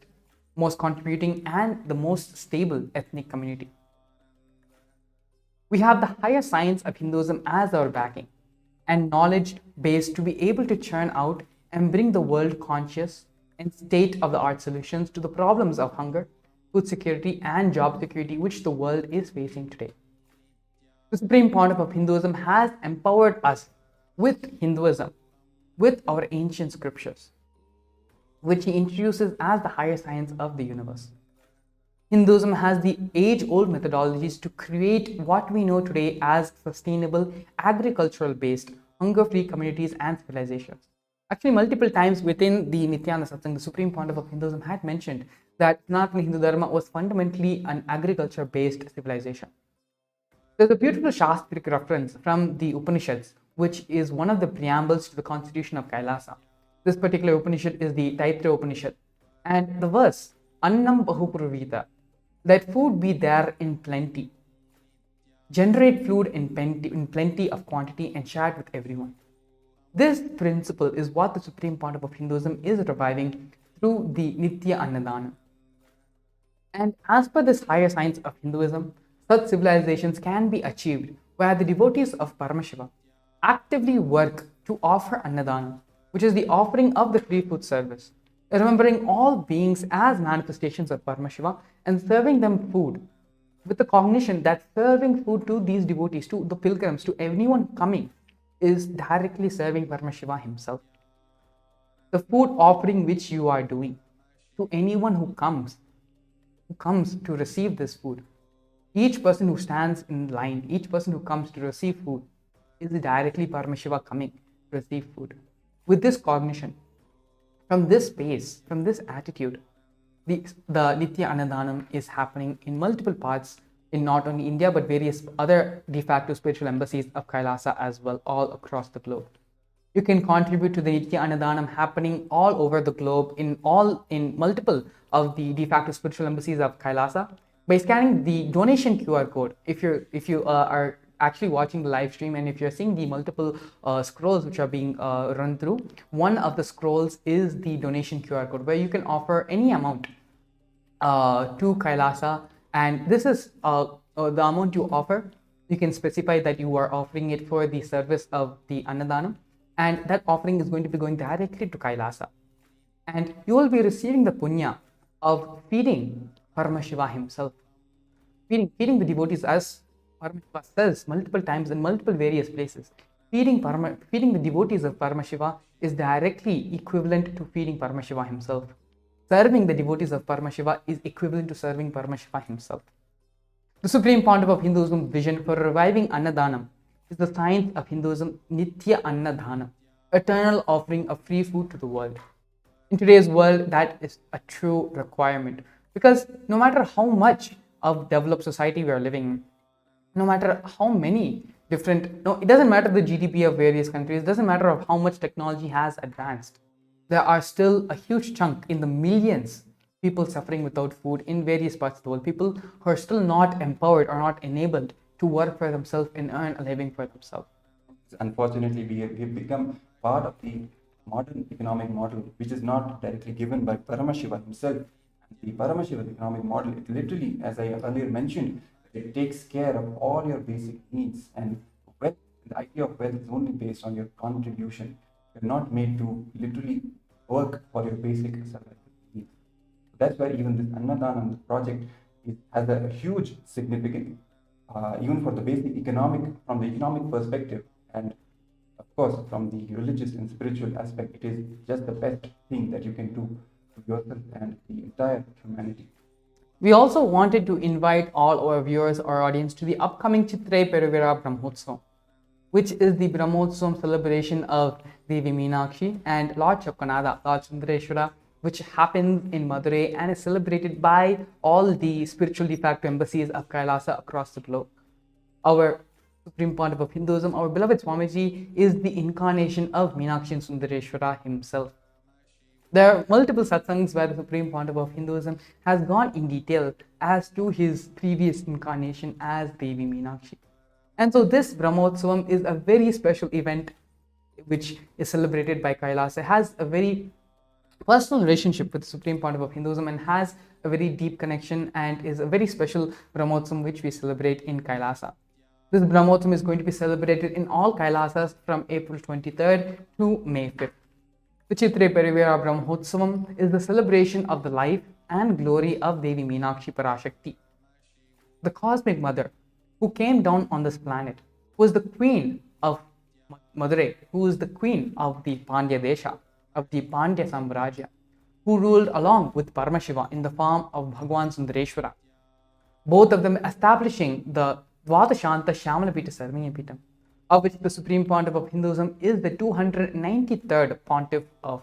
most contributing, and the most stable ethnic community. We have the higher science of Hinduism as our backing and knowledge base to be able to churn out and bring the world conscious and state-of-the-art solutions to the problems of hunger, food security, and job security which the world is facing today. The Supreme Pontiff of Hinduism has empowered us with Hinduism, with our ancient scriptures, which he introduces as the higher science of the universe. Hinduism has the age-old methodologies to create what we know today as sustainable, agricultural-based, hunger-free communities and civilizations. Actually, multiple times within the Nithyananda Satsang, the Supreme Pontiff of Hinduism had mentioned that Sanatana Hindu Dharma was fundamentally an agriculture-based civilization. There's a beautiful Shastric reference from the Upanishads, which is one of the preambles to the constitution of Kailasa. This particular Upanishad is the Taittiriya Upanishad. And the verse, Annam Bahupurvita, let food be there in plenty. Generate food in plenty of quantity and share it with everyone. This principle is what the Supreme Pontiff of Hinduism is reviving through the Nitya Annadana. And as per this higher science of Hinduism, such civilizations can be achieved where the devotees of Paramashiva actively work to offer Annadana, which is the offering of the free food service, remembering all beings as manifestations of Paramashiva and serving them food with the cognition that serving food to these devotees, to the pilgrims, to anyone coming, is directly serving Paramashiva himself. The food offering which you are doing to anyone who comes to receive this food, each person who stands in line, each person who comes to receive food is directly Paramashiva coming to receive food. With this cognition, from this space, from this attitude, the Nitya Annadanam is happening in multiple parts in not only India but various other de facto spiritual embassies of Kailasa as well, all across the globe. You can contribute to the Nitya Annadanam happening all over the globe in multiple of the de facto spiritual embassies of Kailasa by scanning the donation QR code. If you are actually watching the live stream and if you're seeing the multiple scrolls which are being run through, one of the scrolls is the donation QR code where you can offer any amount to Kailasa, and this is the amount you offer. You can specify that you are offering it for the service of the Annadanam, and that offering is going to be going directly to Kailasa, and you will be receiving the punya of feeding Paramashiva himself, feeding the devotees, as Paramashiva says multiple times in multiple various places. Feeding the devotees of Paramashiva is directly equivalent to feeding Paramashiva himself. Serving the devotees of Paramashiva is equivalent to serving Paramashiva himself. The Supreme Pontiff of Hinduism vision for reviving Annadanam is the science of Hinduism, Nitya Annadhanam, eternal offering of free food to the world. In today's world, that is a true requirement, because no matter how much of developed society we are living in, no matter how many it doesn't matter the GDP of various countries, it doesn't matter of how much technology has advanced, there are still a huge chunk in the millions people suffering without food in various parts of the world, people who are still not empowered or not enabled to work for themselves and earn a living for themselves. Unfortunately, we have become part of the modern economic model, which is not directly given by Paramashiva himself. The Paramashiva economic model, it literally, as I earlier mentioned, it takes care of all your basic needs, and wealth, the idea of wealth is only based on your contribution. You're not made to literally work for your basic survival needs. That's why even this Annadanam project has a huge significance, even for the basic from the economic perspective, and of course from the religious and spiritual aspect. It is just the best thing that you can do to yourself and the entire humanity. We also wanted to invite all our viewers or audience to the upcoming Chitre Peruvira Brahmotsavam, which is the Brahmotsavam celebration of Devi Meenakshi and Lord Chokkanada, Lord Sundareshwara, which happens in Madurai and is celebrated by all the spiritual de facto embassies of Kailasa across the globe. Our Supreme Pontiff of Hinduism, our beloved Swamiji, is the incarnation of Meenakshi and Sundareshwara himself. There are multiple satsangs where the Supreme Pontiff of Hinduism has gone in detail as to his previous incarnation as Devi Meenakshi. And so this Brahmotsavam is a very special event which is celebrated by Kailasa, has a very personal relationship with the Supreme Pontiff of Hinduism and has a very deep connection, and is a very special Brahmotsavam which we celebrate in Kailasa. This Brahmotsavam is going to be celebrated in all Kailasas from April 23rd to May 5th. The Chitre Peruvira Brahmotsavam is the celebration of the life and glory of Devi Meenakshi Parashakti, the cosmic mother who came down on this planet, who is the queen of Madurai, who is the queen of the Pandya Desha, of the Pandya Samrajya, who ruled along with Paramashiva in the form of Bhagwan Sundareshwara, both of them establishing the Dvadashanta Shyamalapita Sarvaniyapitam, of which the Supreme Pontiff of Hinduism is the 293rd Pontiff of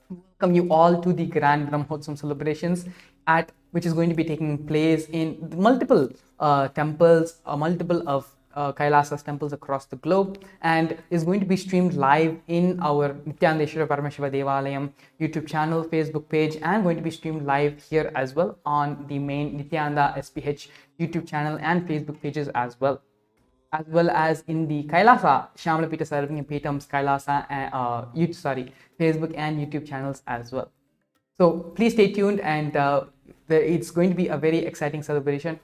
welcome you all to the Grand Brahmotsavam celebrations, at which is going to be taking place in multiple temples, multiple of Kailasa's temples across the globe, and is going to be streamed live in our Nithyananda Paramashiva Devalayam YouTube channel, Facebook page, and going to be streamed live here as well on the main Nithyananda SPH YouTube channel and Facebook pages as well as in the Kailasa Shamalapita Sarvanya Peetam's Kailasa Facebook and YouTube channels as well. So please stay tuned, and it's going to be a very exciting celebration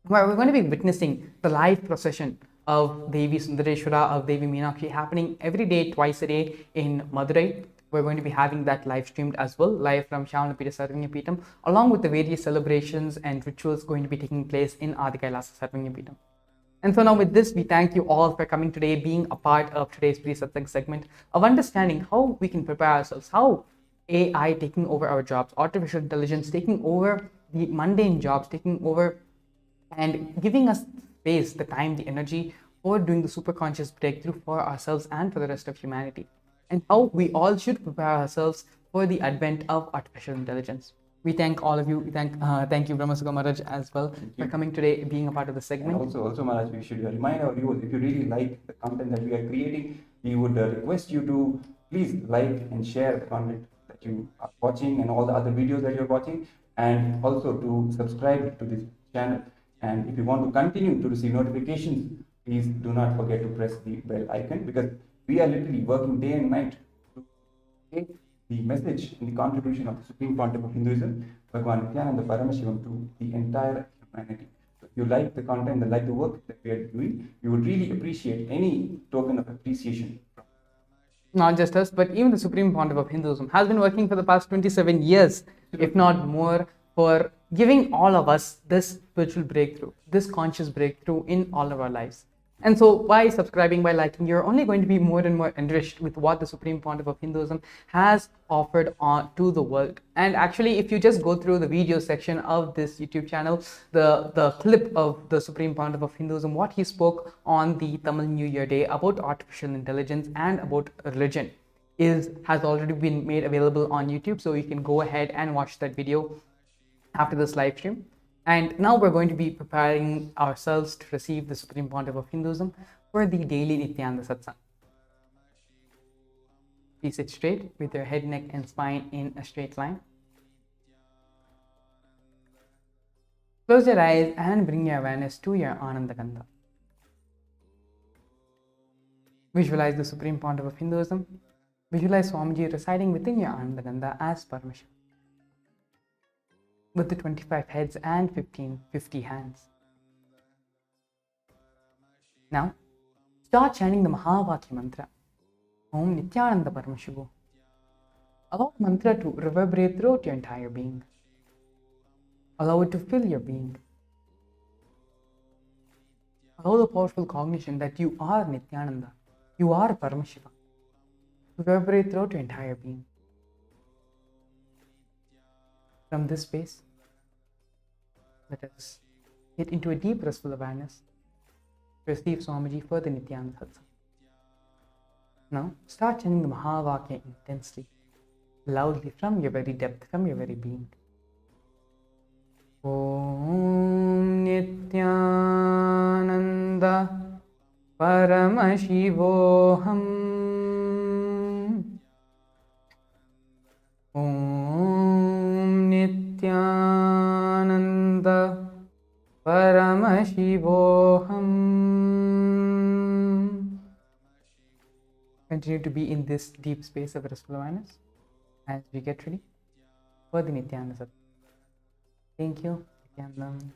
where we're going to be witnessing the live procession of Devi Sundareshwara, of Devi Meenakshi, happening every day, twice a day in Madurai. We're going to be having that live streamed as well, live from Shamalapita Sarvanya Peetam, along with the various celebrations and rituals going to be taking place in Adi Kailasa Sarvanya Peetam. And so now with this, we thank you all for coming today, being a part of today's pre-satsang segment of understanding how we can prepare ourselves, how AI taking over our jobs, artificial intelligence taking over the mundane jobs, taking over and giving us space, the time, the energy for doing the super conscious breakthrough for ourselves and for the rest of humanity, and how we all should prepare ourselves for the advent of artificial intelligence. We thank all of you. We thank you, Brahmasukha Maharaj, as well for coming today, being a part of the segment. And also, Maharaj, we should remind our viewers, if you really like the content that we are creating, we would request you to please like and share the content that you are watching and all the other videos that you're watching, and also to subscribe to this channel. And if you want to continue to receive notifications, please do not forget to press the bell icon, because we are literally working day and night to take the message and the contribution of the Supreme Pontiff of Hinduism, Bhagavan Nithyananda Paramashivam, to the entire humanity. So if you like the content and like the work that we are doing, we would really appreciate any token of appreciation. Not just us, but even the Supreme Pontiff of Hinduism has been working for the past 27 years, if not more, for giving all of us this spiritual breakthrough, this conscious breakthrough in all of our lives. And so by subscribing, by liking, you're only going to be more and more enriched with what the Supreme Pontiff of Hinduism has offered on to the world. And actually, if you just go through the video section of this YouTube channel, the clip of the Supreme Pontiff of Hinduism, what he spoke on the Tamil New Year Day about artificial intelligence and about religion has already been made available on YouTube. So you can go ahead and watch that video after this live stream. And now we're going to be preparing ourselves to receive the Supreme Pontiff of Hinduism for the daily Nithyananda Satsang. Please sit straight with your head, neck and spine in a straight line. Close your eyes and bring your awareness to your Ananda Gandha. Visualize the Supreme Pontiff of Hinduism. Visualize Swamiji residing within your Ananda Gandha as Paramashivam, with the 25 heads and 50 hands. Now, start chanting the Mahavakya mantra, Om Nithyananda Paramashivoham. Allow the mantra to reverberate throughout your entire being. Allow it to fill your being. Allow the powerful cognition that you are Nithyananda, you are Paramashiva, to reverberate throughout your entire being. From this space, let us get into a deep restful awareness to receive Swamiji for the Nithyananda Satsang. Now, start chanting the Mahavakya intensely, loudly from your very depth, from your very being. Om Nithyananda Paramashivoham. Om Nithyananda Paramashivoham. Continue to be in this deep space of restful awareness as we get ready for the Nithyananda Satsang. Thank you, Nithyananda.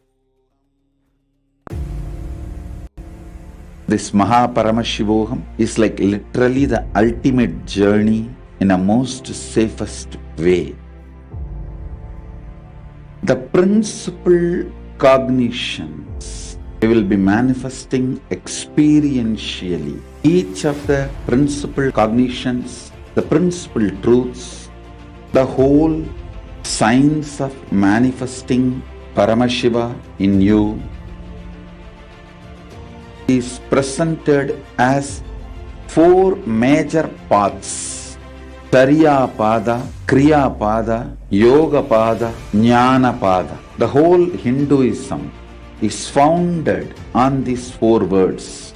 This Paramashivoham is like literally the ultimate journey in a most safest way. The principal cognitions we will be manifesting experientially. Each of the principal cognitions, the principal truths, the whole science of manifesting Paramashiva in you is presented as 4 major paths Charya Pada, Kriya Pada, Yoga Pada, Jnana Pada. The whole Hinduism is founded on these four words.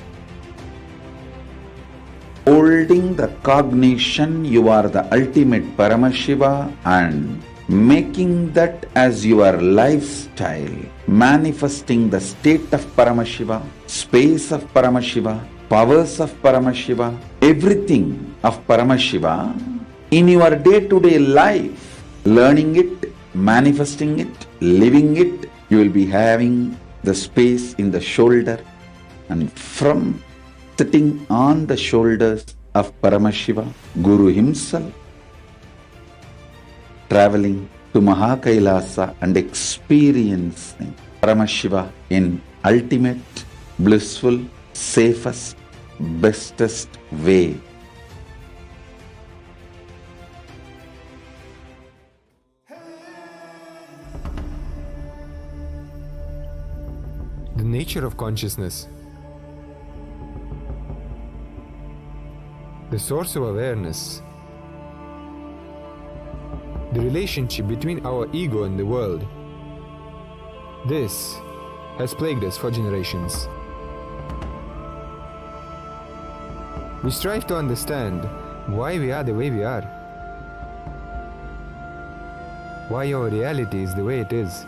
Holding the cognition you are the ultimate Paramashiva and making that as your lifestyle, manifesting the state of Paramashiva, space of Paramashiva, powers of Paramashiva, everything of Paramashiva in your day-to-day life, learning it, manifesting it, living it, you will be having the space in the shoulder, and from sitting on the shoulders of Paramashiva, Guru himself, traveling to KAILASA and experiencing Paramashiva in ultimate, blissful, safest, bestest way. The nature of consciousness, the source of awareness, the relationship between our ego and the world. This has plagued us for generations. We strive to understand why we are the way we are, why our reality is the way it is,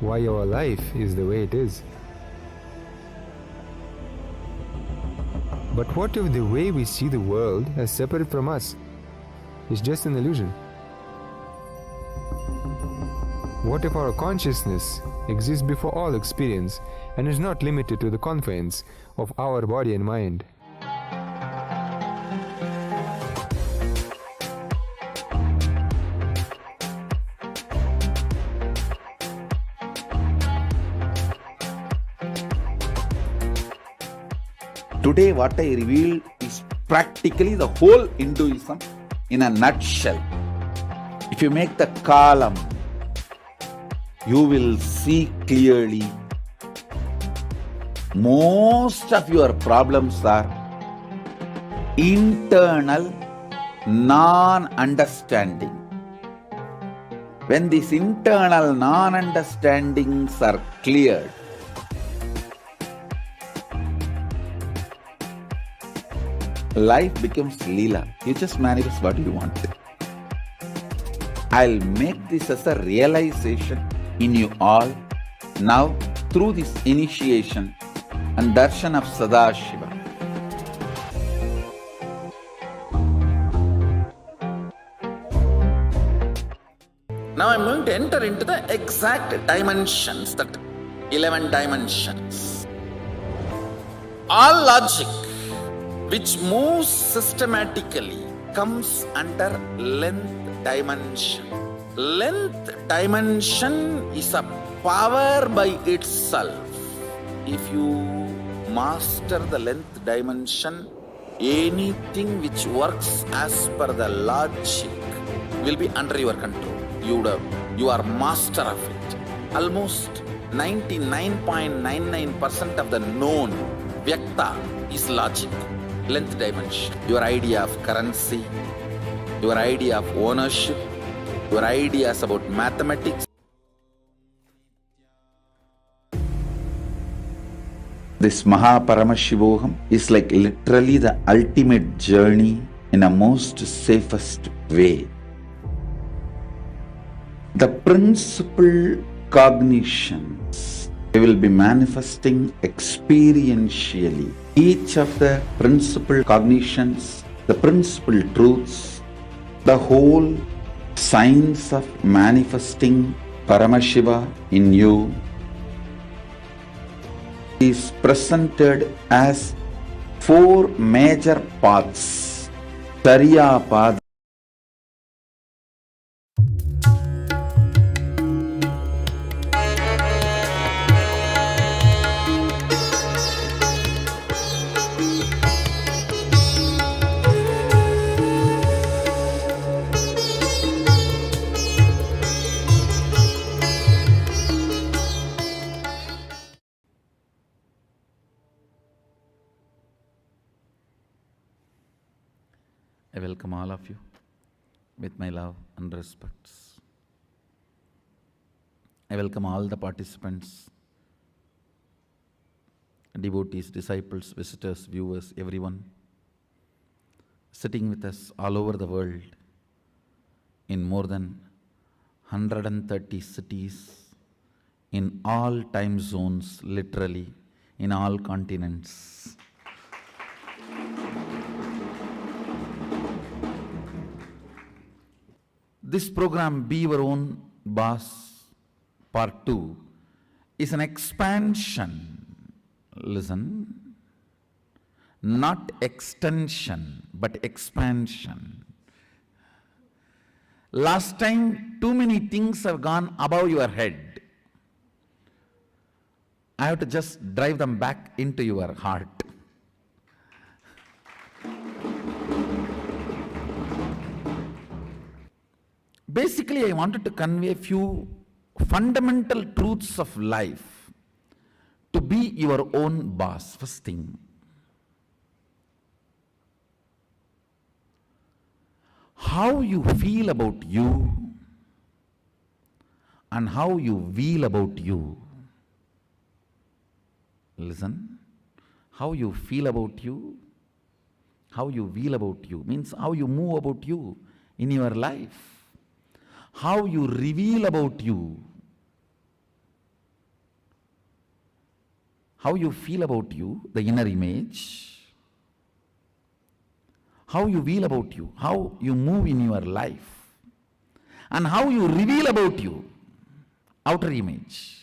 why our life is the way it is. But what if the way we see the world as separate from us is just an illusion? What if our consciousness exists before all experience and is not limited to the confines of our body and mind? Today what I revealed is practically the whole Hinduism in a nutshell. If you make the column, you will see clearly most of your problems are internal non-understanding. When these internal non-understandings are cleared, life becomes Leela. You just manifest what you want. I'll make this as a realization in you all now through this initiation and darshan of Sadashiva. Now I'm going to enter into the exact dimensions, that 11 dimensions. All logic which moves systematically comes under length dimension. Length dimension is a power by itself. If you master the length dimension, anything which works as per the logic will be under your control. You are master of it. Almost 99.99% of the known Vyakta is logic. Length dimension. Your idea of currency, your idea of ownership, your ideas about mathematics. This Paramashivoham is like literally the ultimate journey in a most safest way. The principal cognitions we will be manifesting experientially. Each of the principal cognitions, the principal truths, the whole science of manifesting Paramashiva in you is presented as four major paths. Charya Pada, I welcome all of you with my love and respects. I welcome all the participants, devotees, disciples, visitors, viewers, everyone sitting with us all over the world in more than 130 cities, in all time zones, literally, in all continents. This program, Be Your Own Boss, Part 2, is an expansion. Listen, not extension, but expansion. Last time, too many things have gone above your head. I have to just drive them back into your heart. Basically, I wanted to convey a few fundamental truths of life. To be your own boss, first thing. How you feel about you and how you wheel about you. Listen, how you feel about you, how you wheel about you, means how you move about you in your life. How you reveal about you, how you feel about you, the inner image, how you feel about you, how you move in your life, and how you reveal about you, outer image.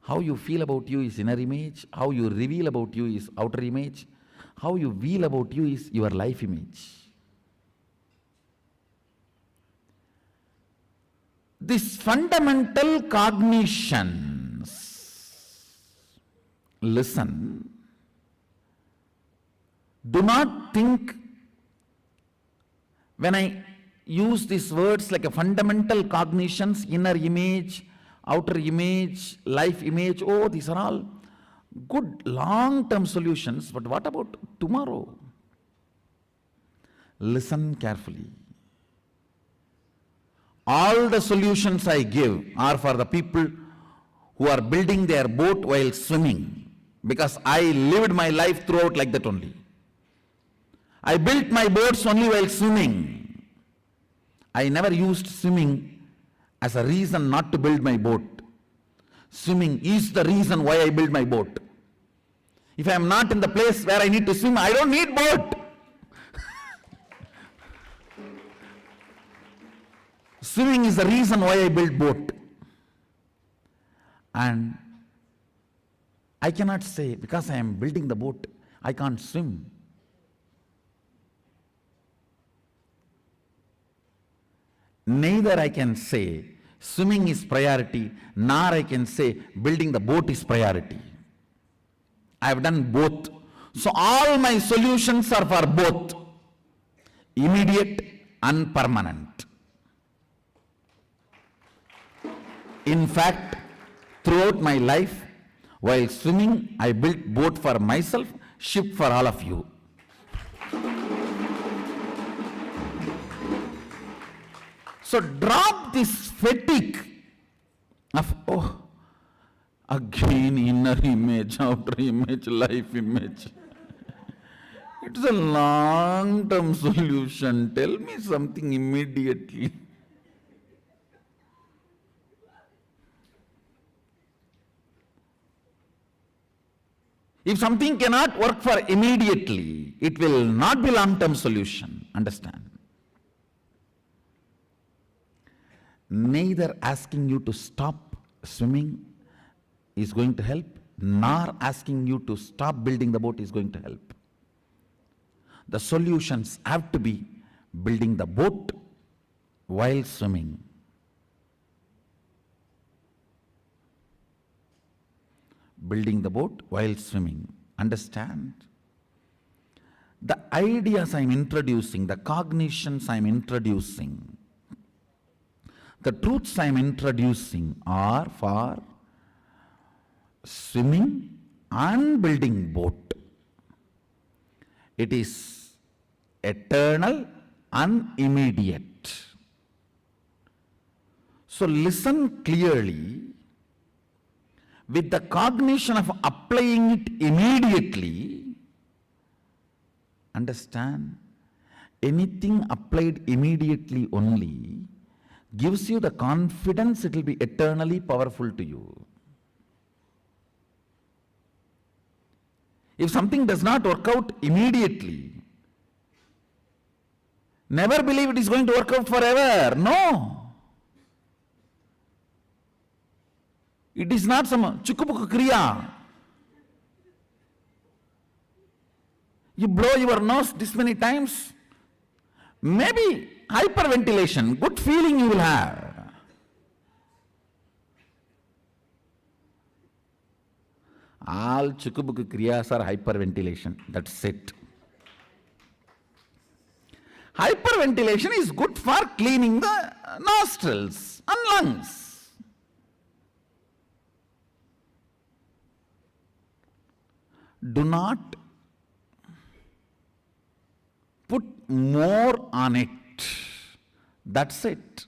How you feel about you is inner image, how you reveal about you is outer image, how you feel about you is your life image. These fundamental cognitions, listen, do not think when I use these words like a fundamental cognitions, inner image, outer image, life image, oh, these are all good long-term solutions, but what about tomorrow? Listen carefully. All the solutions I give are for the people who are building their boat while swimming, because I lived my life throughout like that only. I built my boats only while swimming. I never used swimming as a reason not to build my boat. Swimming is the reason why I build my boat. If I am not in the place where I need to swim, I don't need boat. Swimming is the reason why I built boat. And I cannot say, because I am building the boat, I can't swim. Neither I can say swimming is priority, nor I can say building the boat is priority. I have done both. So all my solutions are for both, immediate and permanent. In fact, throughout my life, while swimming, I built boat for myself, ship for all of you. So drop this fatigue of, oh, again inner image, outer image, life image. It's a long-term solution. Tell me something immediately. If something cannot work for immediately, it will not be long-term solution. Understand? Neither asking you to stop swimming is going to help, nor asking you to stop building the boat is going to help. The solutions have to be building the boat while swimming. Building the boat while swimming. Understand? The ideas I'm introducing, the cognitions I'm introducing, the truths I'm introducing are for swimming and building boat. It is eternal, unimmediate. So listen clearly. With the cognition of applying it immediately, understand, anything applied immediately only gives you the confidence it will be eternally powerful to you. If something does not work out immediately, never believe it is going to work out forever. No. It is not some chukupuk kriya. You blow your nose this many times, maybe hyperventilation, good feeling you will have. All chukupuk kriyas are hyperventilation. That's it. Hyperventilation is good for cleaning the nostrils and lungs. Do not put more on it. That's it.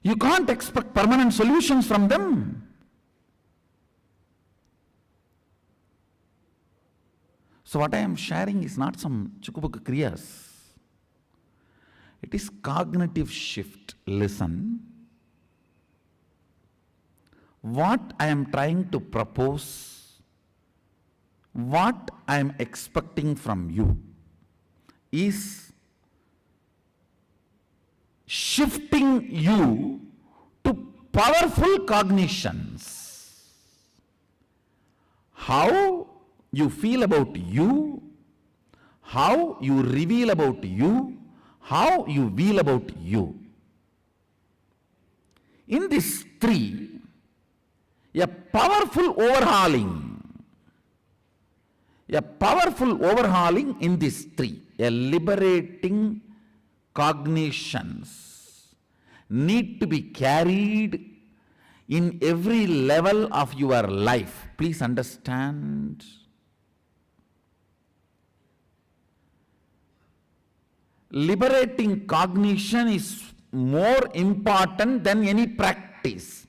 You can't expect permanent solutions from them. So what I am sharing is not some chukupuk kriyas. It is cognitive shift. Listen. What I am trying to propose, what I am expecting from you is shifting you to powerful cognitions. How you feel about you, how you reveal about you, how you feel about you. In these three, a powerful overhauling in these three, a liberating cognitions need to be carried in every level of your life. Please understand. Liberating cognition is more important than any practice.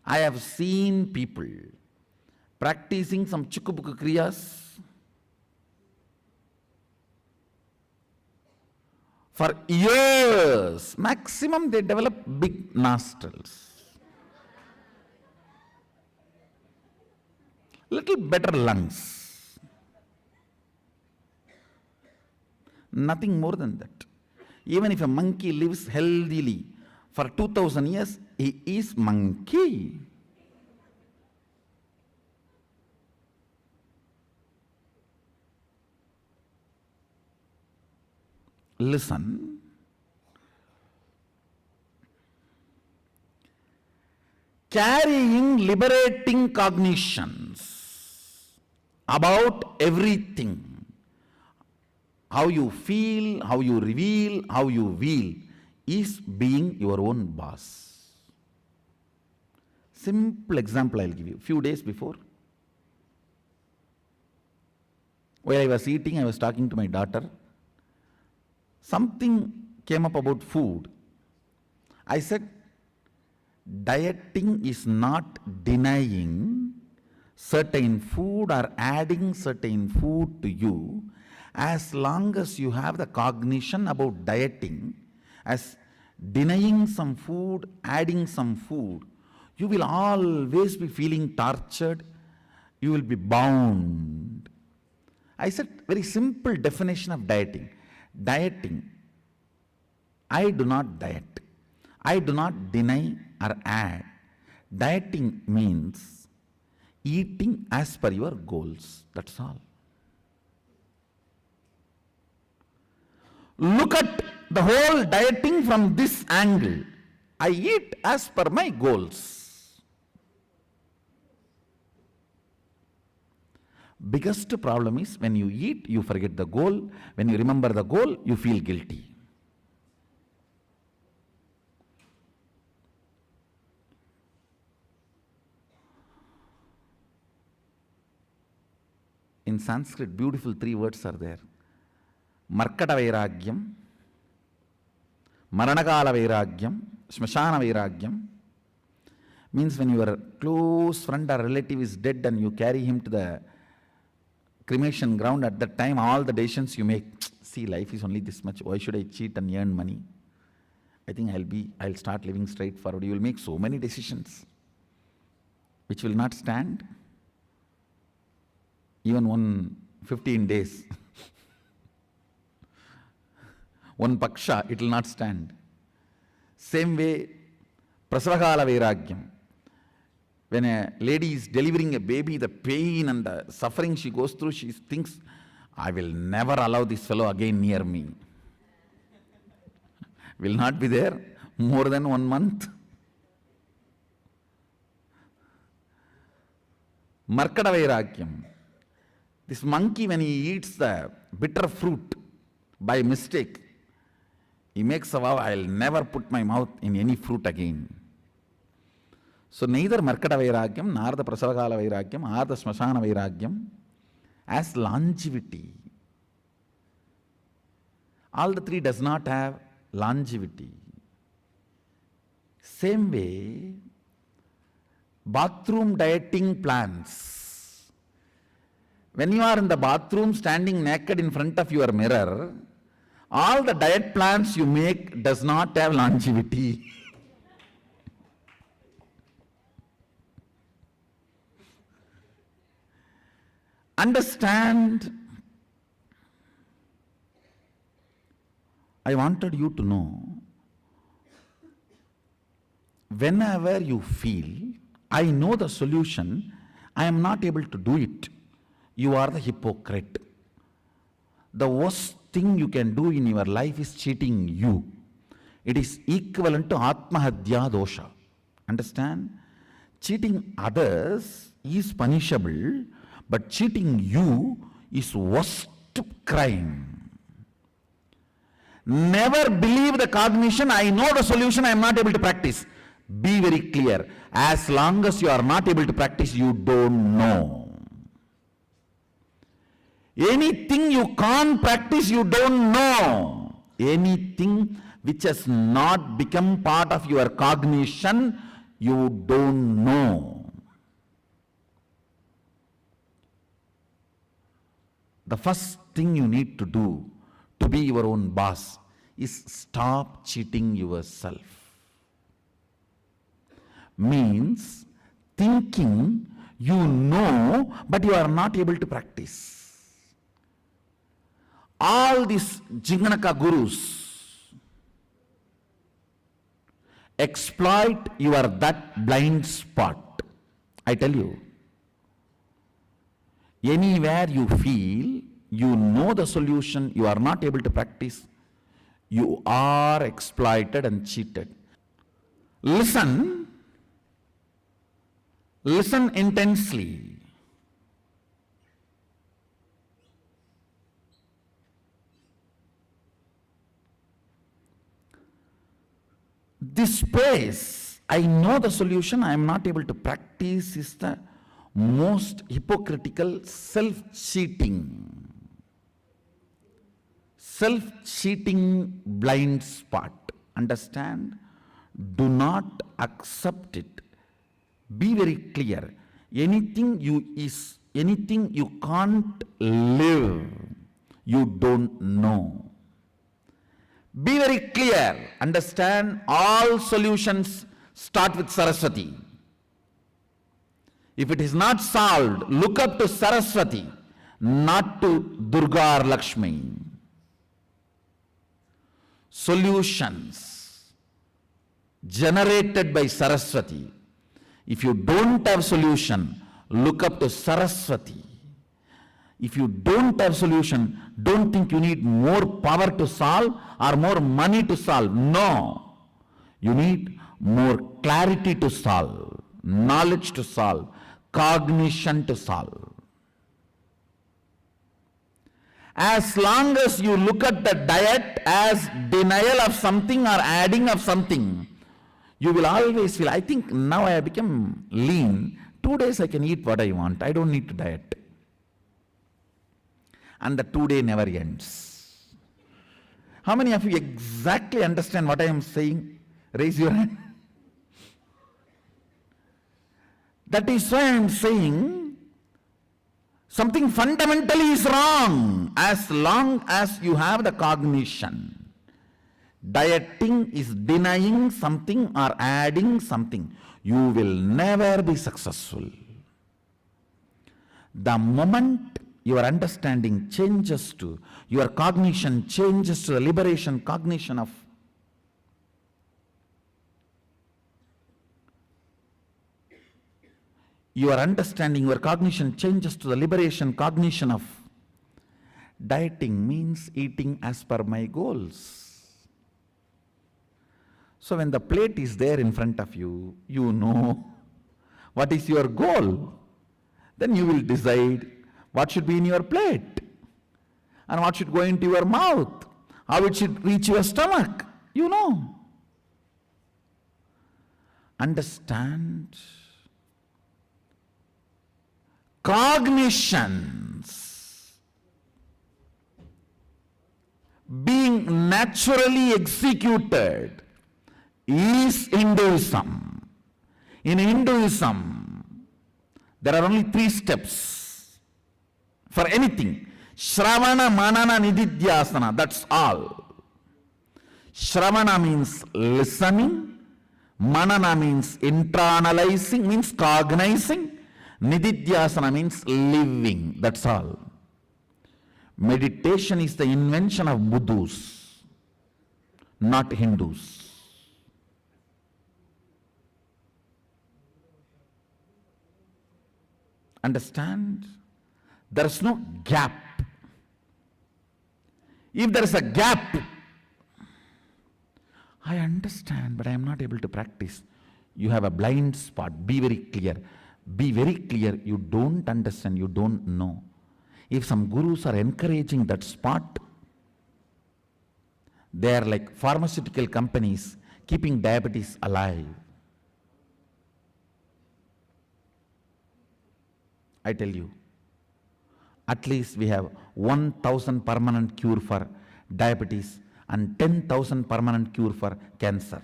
I have seen people practicing some chukupuk kriyas for years. Maximum they develop big nostrils, little better lungs. Nothing more than that. Even if a monkey lives healthily for 2000 years, he is monkey. Listen. Carrying liberating cognitions about everything. How you feel, how you reveal, how you will, is being your own boss. Simple example I'll give you. Few days before, while I was eating, I was talking to my daughter. Something came up about food. I said, dieting is not denying certain food or adding certain food to you. As long as you have the cognition about dieting, as denying some food, adding some food, you will always be feeling tortured, you will be bound. I said, very simple definition of dieting. Dieting, I do not diet. I do not deny or add. Dieting means eating as per your goals. That's all. Look at the whole dieting from this angle. I eat as per my goals. Biggest problem is when you eat, you forget the goal. When you remember the goal, you feel guilty. in Sanskrit, beautiful 3 words are there. Markata Vairagyam, Maranakala Vairagyam, Smashana Vairagyam. Means when your close friend or relative is dead and you carry him to the cremation ground, at that time all the decisions you make, see, life is only this much, why should I cheat and earn money? I think I'll start living straightforward. You will make so many decisions which will not stand. Even 15 days. One paksha, it will not stand. Same way, Prasavakala Vairagyam. When a lady is delivering a baby, the pain and the suffering she goes through, she thinks, I will never allow this fellow again near me. Will not be there more than 1 month. Markada Vairagyam. This monkey, when he eats the bitter fruit by mistake, he makes a vow, I'll never put my mouth in any fruit again. So neither Markada Vairagyam nor the Prasavakala Vairagyam or the Smashana Vairagyam has longevity. All the 3 does not have longevity. Same way, bathroom dieting plans. When you are in the bathroom standing naked in front of your mirror, all the diet plans you make does not have longevity. Understand, I wanted you to know, whenever you feel, I know the solution, I am not able to do it, you are the hypocrite. The worst thing you can do in your life is cheating you. It is equivalent to Atmahadya dosha. Understand? Cheating others is punishable, but cheating you is worst crime. Never believe the cognition, I know the solution, I am not able to practice. Be very clear. As long as you are not able to practice, you don't know. Anything you can't practice, you don't know. Anything which has not become part of your cognition, you don't know. The first thing you need to do to be your own boss is stop cheating yourself. Means thinking you know, but you are not able to practice. All these Jinganaka gurus exploit your that blind spot. I tell you, anywhere you feel, you know the solution, you are not able to practice, you are exploited and cheated. Listen intensely. This space, I know the solution, I am not able to practice, is the most hypocritical self-cheating blind spot. Understand? Do not accept it. Be very clear. Anything you can't live, you don't know. Be very clear. Understand? All solutions start with Saraswati. If it is not solved, look up to Saraswati, not to Durga or Lakshmi. Solutions generated by Saraswati. If you don't have solution, look up to Saraswati. If you don't have solution, don't think you need more power to solve or more money to solve. No. You need more clarity to solve, knowledge to solve, cognition to solve. As long as you look at the diet as denial of something or adding of something, you will always feel, I think now I have become lean. 2 days I can eat what I want. I don't need to diet. and the 2-day never ends. How many of you exactly understand what I am saying? Raise your hand. That is why I am saying something fundamentally is wrong as long as you have the cognition. Dieting is denying something or adding something. You will never be successful. The moment your understanding changes to, your cognition changes to the liberation cognition of your understanding, your cognition changes to the liberation cognition of dieting means eating as per my goals. So when the plate is there in front of you, you know what is your goal. Then you will decide what should be in your plate and what should go into your mouth, how it should reach your stomach. You know. Understand. Cognitions being naturally executed is Hinduism. In Hinduism, there are only 3 steps for anything. Shravana, Manana, Nididhyasana, that's all. Shravana means listening, Manana means internalizing, means cognizing, Nididhyasana means living, that's all. Meditation is the invention of Buddhas, not Hindus. Understand? There is no gap. If there is a gap, I understand, but I am not able to practice. You have a blind spot. Be very clear. Be very clear. You don't understand. You don't know. If some gurus are encouraging that spot, they are like pharmaceutical companies keeping diabetes alive. I tell you, at least we have 1,000 permanent cure for diabetes and 10,000 permanent cure for cancer.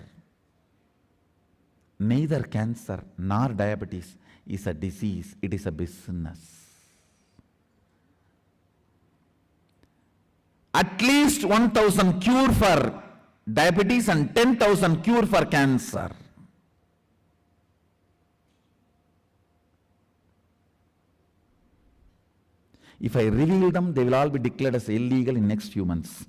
Neither cancer nor diabetes is a disease, it is a business. At least 1,000 cure for diabetes and 10,000 cure for cancer. If I reveal them, they will all be declared as illegal in next few months.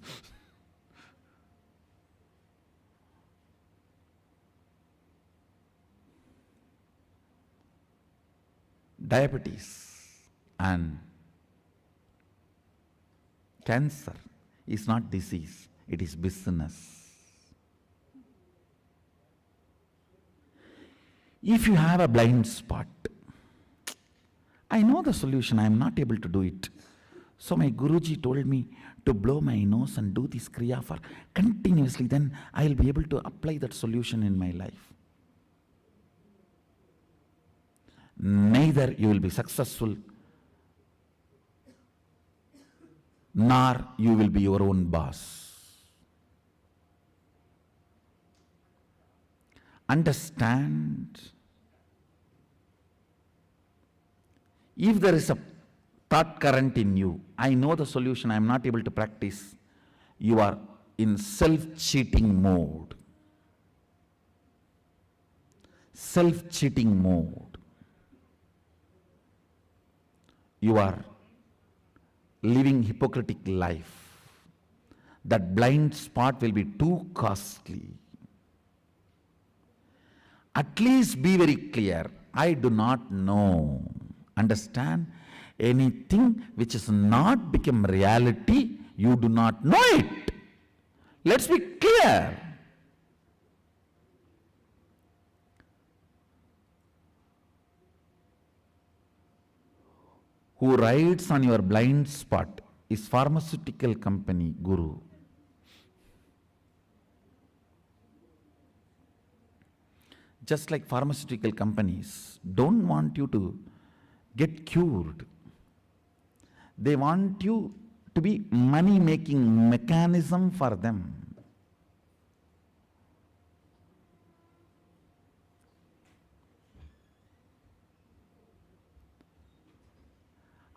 Diabetes and cancer is not disease, it is business. If you have a blind spot, I know the solution, I am not able to do it. So my Guruji told me to blow my nose and do this Kriya for continuously, then I will be able to apply that solution in my life. Neither you will be successful, nor you will be your own boss. Understand. If there is a thought current in you, I know the solution, I am not able to practice, you are in self-cheating mode. Self-cheating mode. You are living hypocritic life. That blind spot will be too costly. At least be very clear, I do not know. Understand? Anything which is not become reality, you do not know it. Let's be clear. Who rides on your blind spot is pharmaceutical company guru. Just like pharmaceutical companies don't want you to get cured. They want you to be money-making mechanism for them.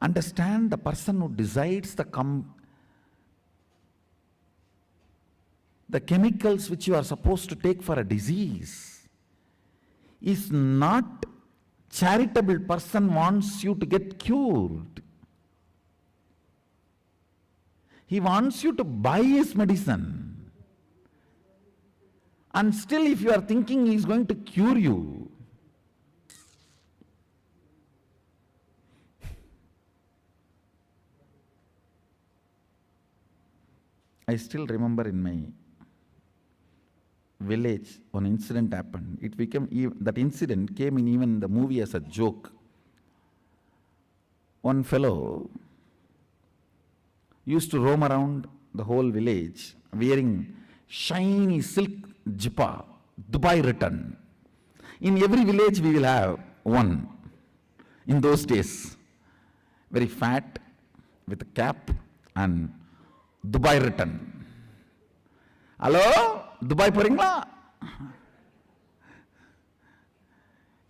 Understand, the person who decides the chemicals which you are supposed to take for a disease is not charitable person wants you to get cured. He wants you to buy his medicine. And still if you are thinking he is going to cure you, I still remember in my village one incident happened. It became, that incident came in even the movie as a joke. One fellow used to roam around the whole village wearing shiny silk jippa, Dubai written. In every village we will have one. In those days, very fat, with a cap and Dubai written. Hello? Dubai poringla?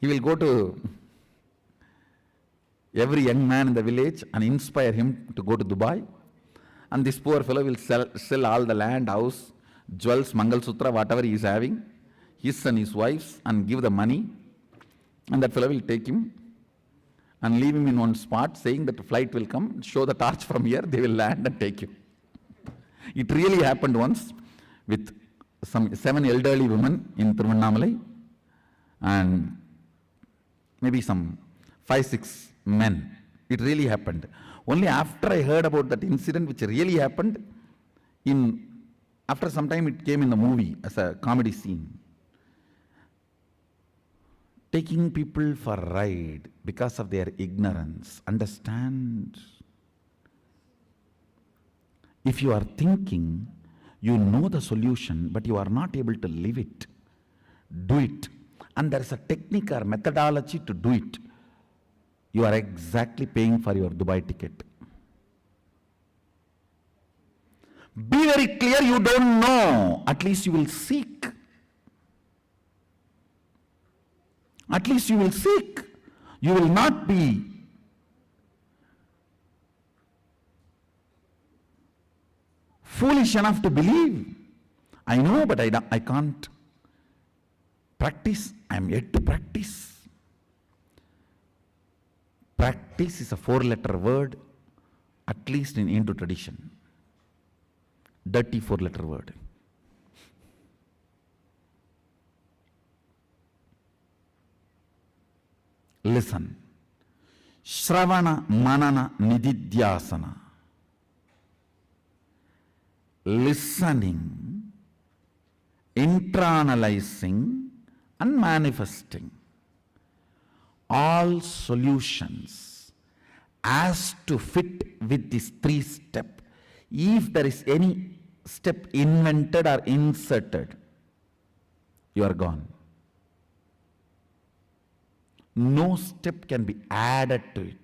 He will go to every young man in the village and inspire him to go to Dubai. And this poor fellow will sell all the land, house, jewels, Mangal Sutra, whatever he is having, his and his wife's, and give the money. And that fellow will take him and leave him in one spot, saying that the flight will come, show the torch from here, they will land and take you. It really happened once with some 7 elderly women in Tiruvannamalai and maybe some 5-6 men. It really happened. Only after I heard about that incident which really happened, after some time it came in the movie as a comedy scene. Taking people for a ride because of their ignorance. Understand? If you are thinking, you know the solution, but you are not able to live it, do it. And there is a technique or methodology to do it. You are exactly paying for your Dubai ticket. Be very clear, you don't know. At least you will seek. At least you will seek. You will not be foolish enough to believe. I know, but I can't practice. I am yet to practice. Practice is a 4-letter word, at least in Hindu tradition. Dirty 4-letter word. Listen. Shravana Manana Nididhyasana. Listening, internalizing and manifesting. All solutions as to fit with this 3-step. If there is any step invented or inserted, you are gone. No step can be added to it.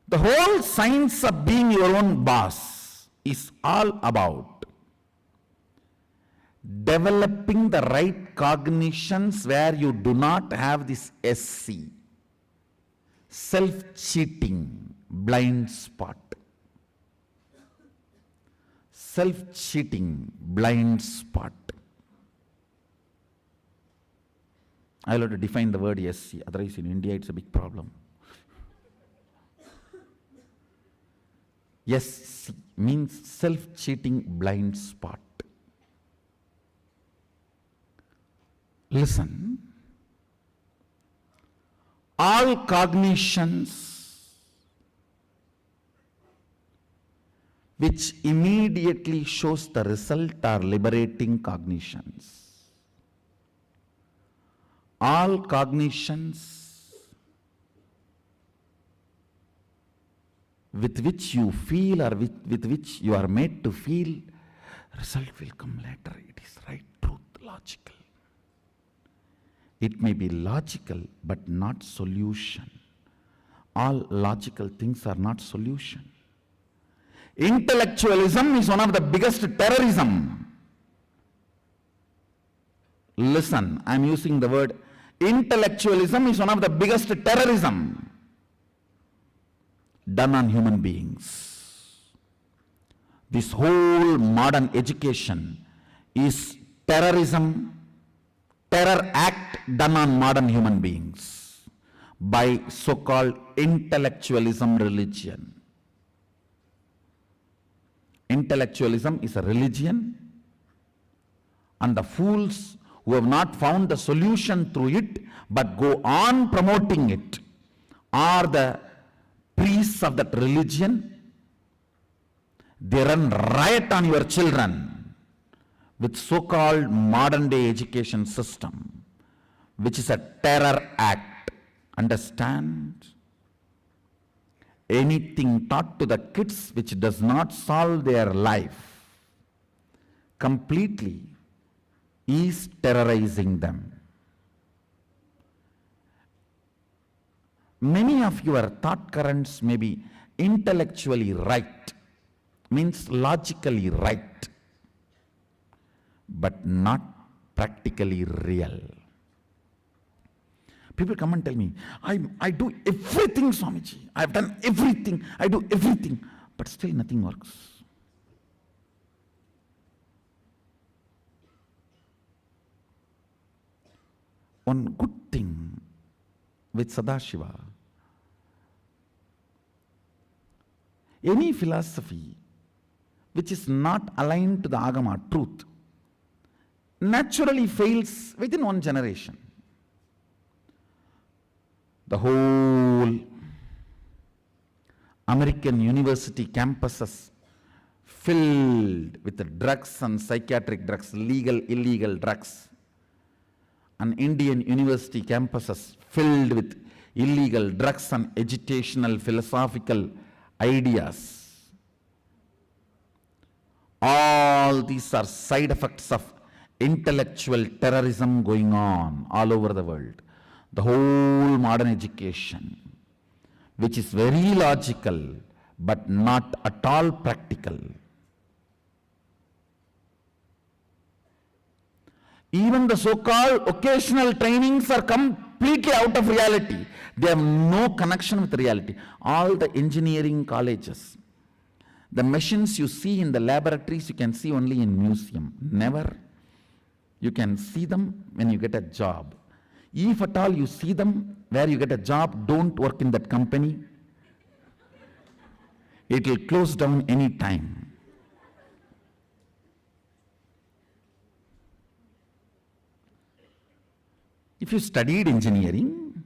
The whole science of being your own boss is all about developing the right cognitions where you do not have this SC, self-cheating, blind spot. Self-cheating, blind spot. I will have to define the word SC, otherwise in India it's a big problem. SC means self-cheating blind spot. Listen. All cognitions which immediately shows the result are liberating cognitions. All cognitions with which you feel or with which you are made to feel, result will come later. It is right, truth, logical. It may be logical but not solution. All logical things are not solution. Intellectualism is one of the biggest terrorism. Listen, I am using the word intellectualism is one of the biggest terrorism done on human beings. This whole modern education is terrorism, terror act done on modern human beings by so-called intellectualism religion. Intellectualism is a religion, and the fools who have not found the solution through it but go on promoting it are the priests of that religion. They run riot on your children with so-called modern day education system, which is a terror act. Understand? Anything taught to the kids which does not solve their life completely is terrorizing them. Many of your thought currents may be intellectually right, means logically right, but not practically real. People come and tell me, I do everything, Swamiji. I've done everything. I do everything. But still nothing works. One good thing with Sadashiva, any philosophy which is not aligned to the Agama, truth, naturally fails within one generation. The whole American university campuses filled with the drugs and psychiatric drugs, legal, illegal drugs. And Indian university campuses filled with illegal drugs and agitational philosophical ideas. All these are side effects of intellectual terrorism going on all over the world. The whole modern education, which is very logical but not at all practical. Even the so-called occasional trainings are completely out of reality. They have no connection with reality. All the engineering colleges, the machines you see in the laboratories, you can see only in museum. Never. You can see them when you get a job. If at all you see them where you get a job, don't work in that company. It will close down any time. If you studied engineering,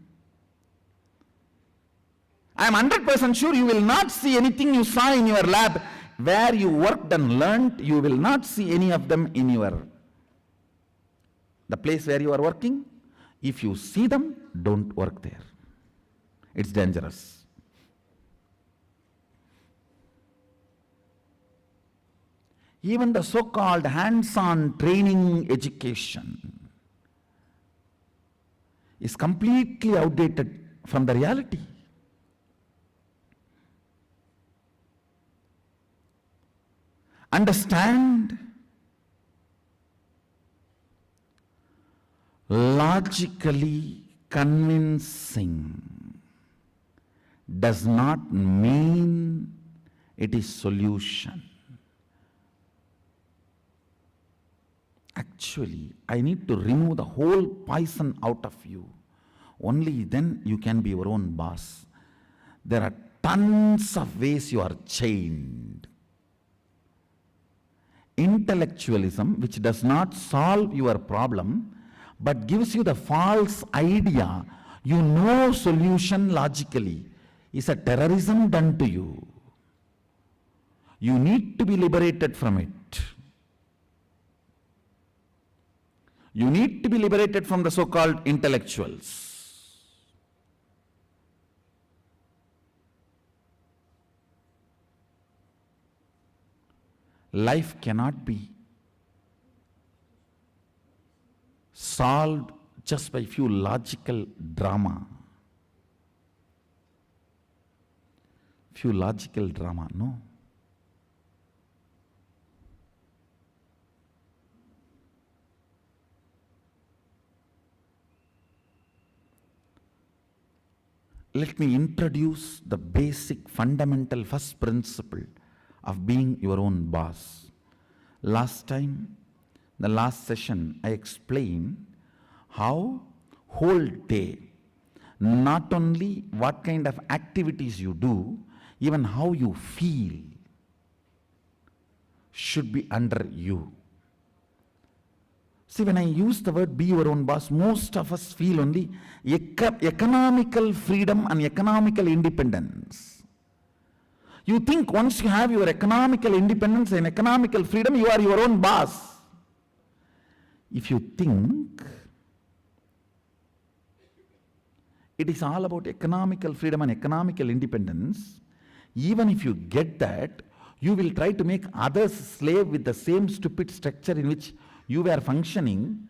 I am 100% sure you will not see anything you saw in your lab where you worked and learned. You will not see any of them in the place where you are working. If you see them, don't work there. It's dangerous. Even the so-called hands-on training education is completely outdated from the reality. Understand? Logically convincing does not mean it is solution. Actually, I need to remove the whole poison out of you. Only then you can be your own boss. There are tons of ways you are chained. Intellectualism, which does not solve your problem, but gives you the false idea you know solution logically, is a terrorism done to you. You need to be liberated from it. You need to be liberated from the so-called intellectuals. Life cannot be solved just by few logical drama. few logical drama, no. Let me introduce the basic, fundamental first principle of being your own boss. Last time, the last session, I explained how whole day, not only what kind of activities you do, even how you feel should be under you. See, when I use the word be your own boss, most of us feel only economical freedom and economical independence. You think once you have your economical independence and economical freedom, you are your own boss. If you think it is all about economical freedom and economical independence, even if you get that, you will try to make others slave with the same stupid structure in which you were functioning,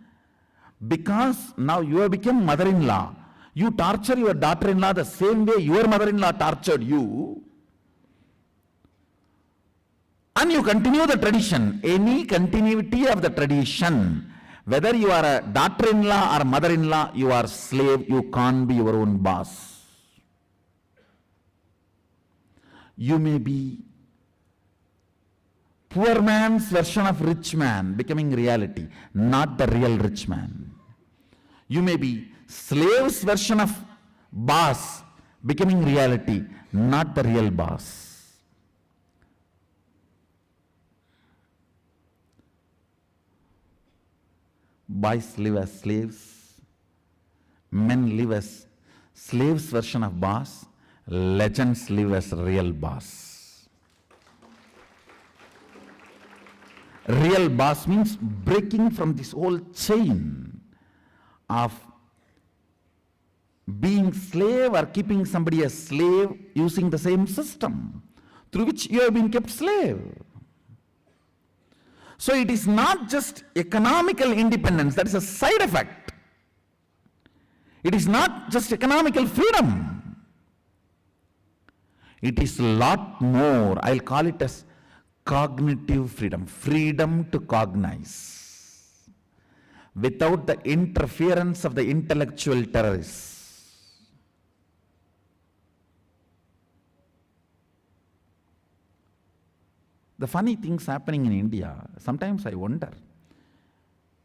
because now you have become mother-in-law. You torture your daughter-in-law the same way your mother-in-law tortured you, and you continue the tradition. Any continuity of the tradition, whether you are a daughter-in-law or mother-in-law, you are slave. You can't be your own boss. You may be poor man's version of rich man becoming reality, not the real rich man. You may be slave's version of boss becoming reality, not the real boss. Boys live as slaves, men live as slaves version of boss, legends live as real boss. Real boss means breaking from this whole chain of being slave or keeping somebody a slave using the same system through which you have been kept slave. So it is not just economical independence, that is a side effect. It is not just economical freedom. It is a lot more. I'll call it as cognitive freedom, freedom to cognize without the interference of the intellectual terrorists. The funny things happening in India, sometimes I wonder,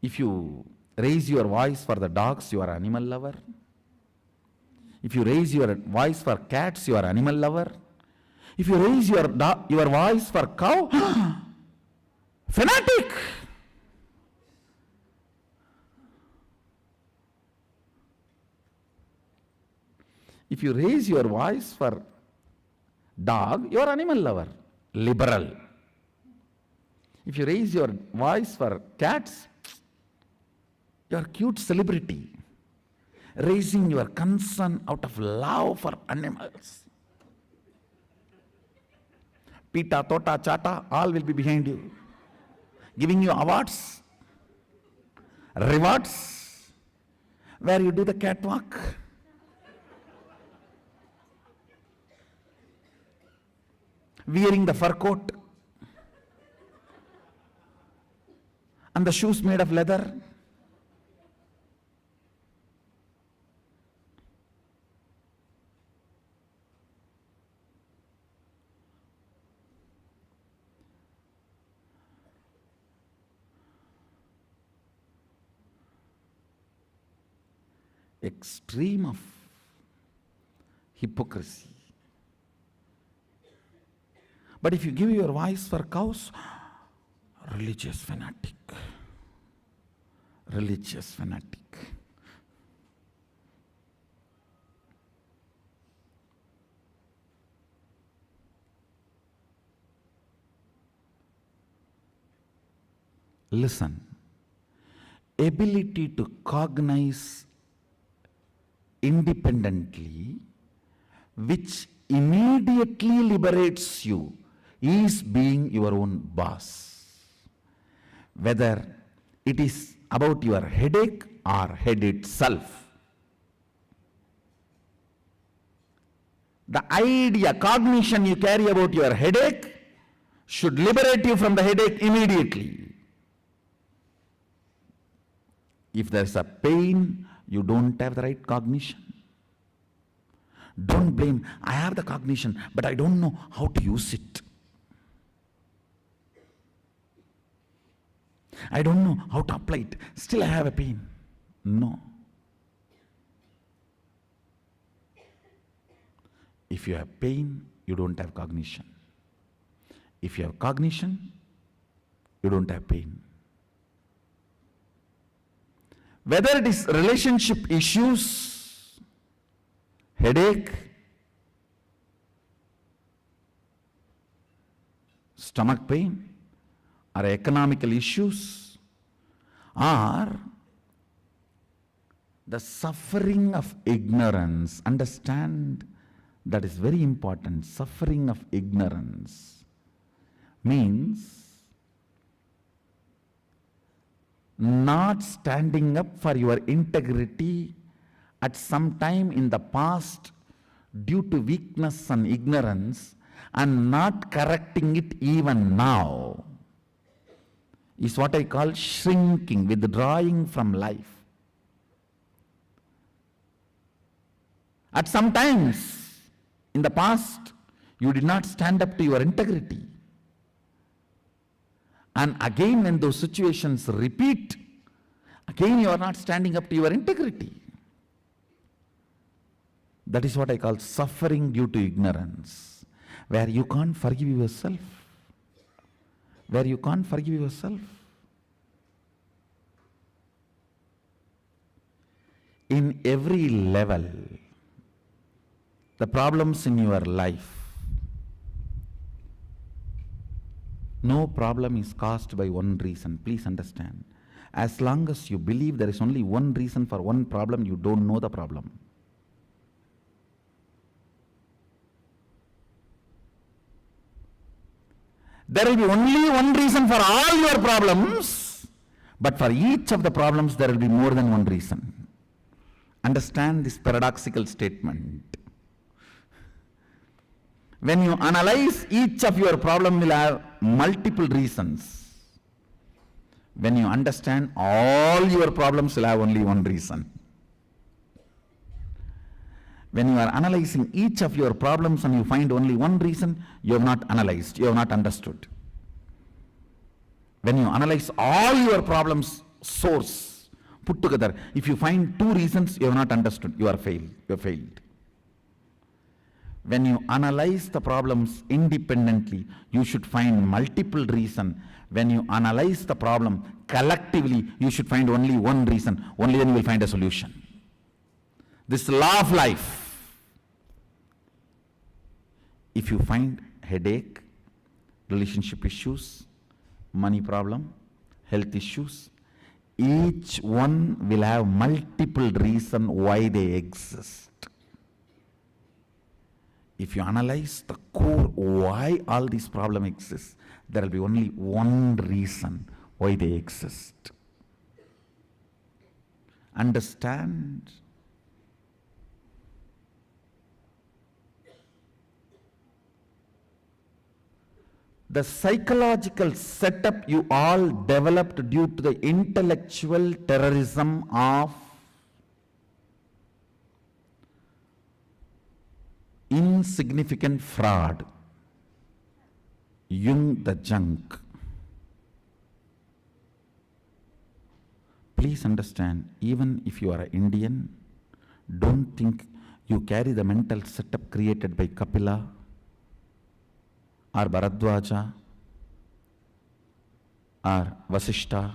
if you raise your voice for the dogs, you are animal lover. If you raise your voice for cats, you are animal lover. If you raise your voice for cow, fanatic. If you raise your voice for dog, you are animal lover, liberal. If you raise your voice for cats, you are cute celebrity, raising your concern out of love for animals. Pita, Tota, Chata, all will be behind you, giving you awards, rewards, where you do the catwalk. Wearing the fur coat and the shoes made of leather. Extreme of hypocrisy. But if you give your voice for cows, religious fanatic. Religious fanatic. Listen, ability to cognize independently, which immediately liberates you, is being your own boss. Whether it is about your headache or head itself. The idea, cognition you carry about your headache should liberate you from the headache immediately. If there's a pain, you don't have the right cognition. Don't blame, I have the cognition, but I don't know how to use it. I don't know how to apply it. Still I have a pain. No. If you have pain, you don't have cognition. If you have cognition, you don't have pain. Whether it is relationship issues, headache, stomach pain, or economical issues, or the suffering of ignorance. Understand, that is very important. Suffering of ignorance means not standing up for your integrity at some time in the past due to weakness and ignorance, and not correcting it even now, is what I call shrinking, withdrawing from life. At some times in the past, you did not stand up to your integrity. And again, when those situations repeat, again you are not standing up to your integrity. That is what I call suffering due to ignorance, where you can't forgive yourself. Where you can't forgive yourself. In every level, the problems in your life, no problem is caused by one reason. Please understand. As long as you believe there is only one reason for one problem, you don't know the problem. There will be only one reason for all your problems, but for each of the problems there will be more than one reason. Understand this paradoxical statement. When you analyze, each of your problem will have multiple reasons. When you understand, all your problems will have only one reason. When you are analyzing each of your problems and you find only one reason, you have not analyzed, you have not understood. When you analyze all your problems, source, put together, if you find two reasons, you have not understood, you are failed, you have failed. When you analyze the problems independently, you should find multiple reasons. When you analyze the problem collectively, you should find only one reason. Only then you will find a solution. This law of life. If you find headache, relationship issues, money problem, health issues, each one will have multiple reasons why they exist. If you analyze the core why all these problems exist, there will be only one reason why they exist. Understand? The psychological setup you all developed due to the intellectual terrorism of insignificant fraud, Jung the junk. Please understand, even if you are an Indian, don't think you carry the mental setup created by Kapila or Bharadwaja or Vasishta.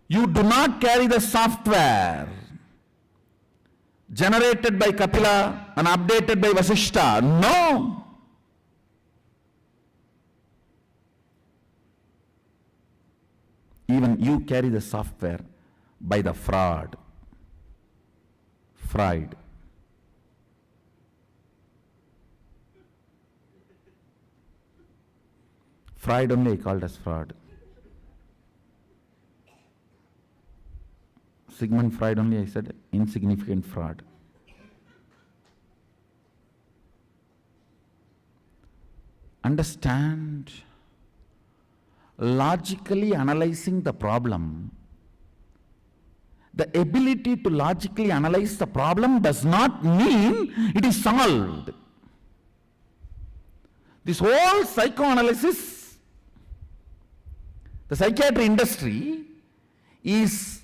You do not carry the software generated by Kapila and updated by Vasishta. No. Even you carry the software by the fraud. Freud. Freud only called as fraud. Sigmund Freud only, I said insignificant fraud. Understand, logically analyzing the problem, the ability to logically analyze the problem does not mean it is solved. This whole psychoanalysis, the psychiatry industry is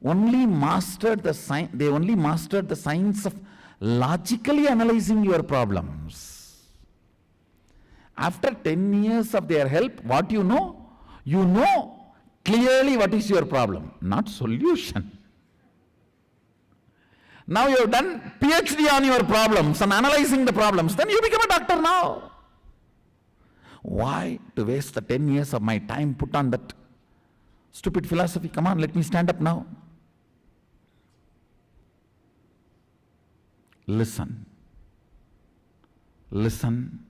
only mastered the science, they only mastered the science of logically analyzing your problems. After 10 years of their help, what you know? You know clearly what is your problem, not solution. Now you have done PhD on your problems and analyzing the problems, then you become a doctor now. Why to waste the 10 years of my time put on that stupid philosophy? Come on, let me stand up now. Listen. Listen.